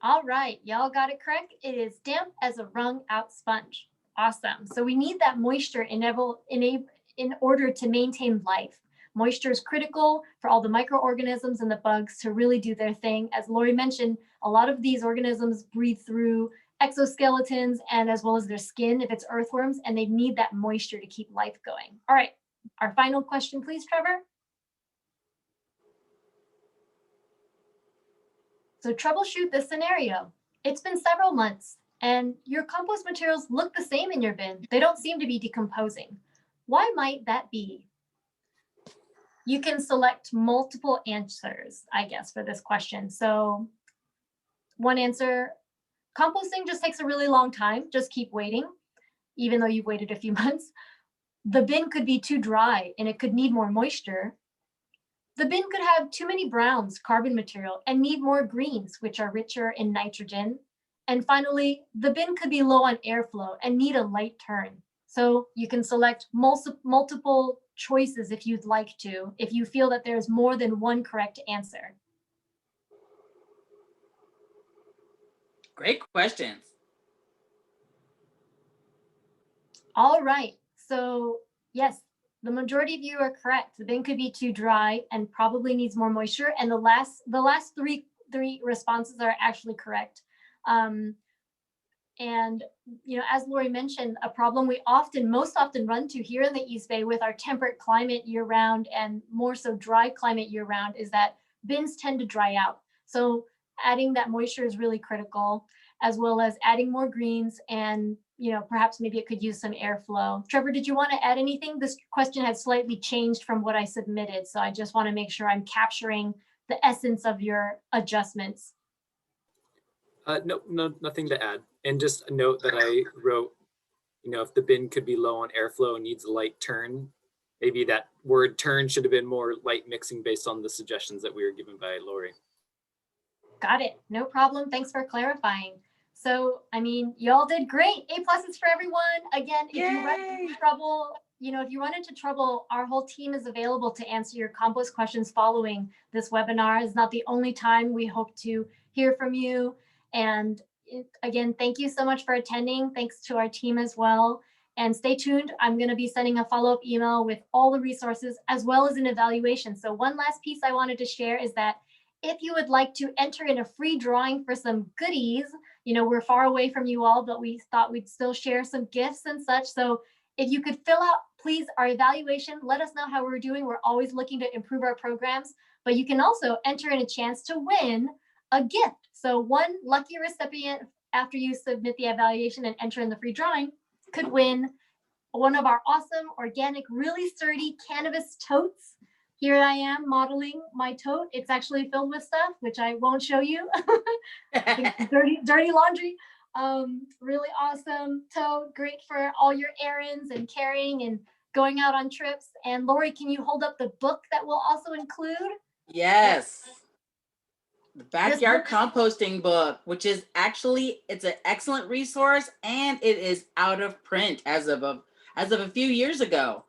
All right, y'all got it correct. It is damp as a wrung out sponge. Awesome. So we need that moisture in order to maintain life. Moisture is critical for all the microorganisms and the bugs to really do their thing. As Lori mentioned, a lot of these organisms breathe through exoskeletons and as well as their skin if it's earthworms, and they need that moisture to keep life going. All right, our final question, please, Trevor. So troubleshoot this scenario. It's been several months and your compost materials look the same in your bin. They don't seem to be decomposing. Why might that be? You can select multiple answers, I guess, for this question. So one answer, composting just takes a really long time. Just keep waiting, even though you've waited a few months. The bin could be too dry and it could need more moisture. The bin could have too many browns, carbon material, and need more greens, which are richer in nitrogen. And finally, the bin could be low on airflow and need a light turn. So you can select multiple choices if you'd like to, if you feel that there's more than one correct answer. Great questions. All right, so yes, the majority of you are correct. The bin could be too dry and probably needs more moisture. And the last three responses are actually correct. And you know, as Lori mentioned, a problem we most often run to here in the East Bay with our temperate climate year round and more so dry climate year round is that bins tend to dry out. So adding that moisture is really critical, as well as adding more greens and, you know, perhaps maybe it could use some airflow. Trevor, did you want to add anything? This question has slightly changed from what I submitted. So I just want to make sure I'm capturing the essence of your adjustments. No, nothing to add. And just a note that I wrote, you know, if the bin could be low on airflow and needs a light turn, maybe that word turn should have been more light mixing based on the suggestions that we were given by Lori. Got it. No problem. Thanks for clarifying. So, I mean, y'all did great. A+ for everyone. Again, if you run into trouble, you know, if you run into trouble, our whole team is available to answer your compost questions following this webinar. It's not the only time. We hope to hear from you. And again, thank you so much for attending. Thanks to our team as well. And stay tuned. I'm going to be sending a follow-up email with all the resources as well as an evaluation. So one last piece I wanted to share is that if you would like to enter in a free drawing for some goodies, you know, we're far away from you all, but we thought we'd still share some gifts and such. So if you could fill out, please, our evaluation, let us know how we're doing. We're always looking to improve our programs, but you can also enter in a chance to win a gift. So one lucky recipient, after you submit the evaluation and enter in the free drawing, could win one of our awesome organic, really sturdy cannabis totes. Here I am modeling my tote. It's actually filled with stuff, which I won't show you. dirty laundry. Really awesome tote, great for all your errands and carrying and going out on trips. And Lori, can you hold up the book that we'll also include? Yes. The Backyard Composting book, which is actually, it's an excellent resource and it is out of print as of a few years ago.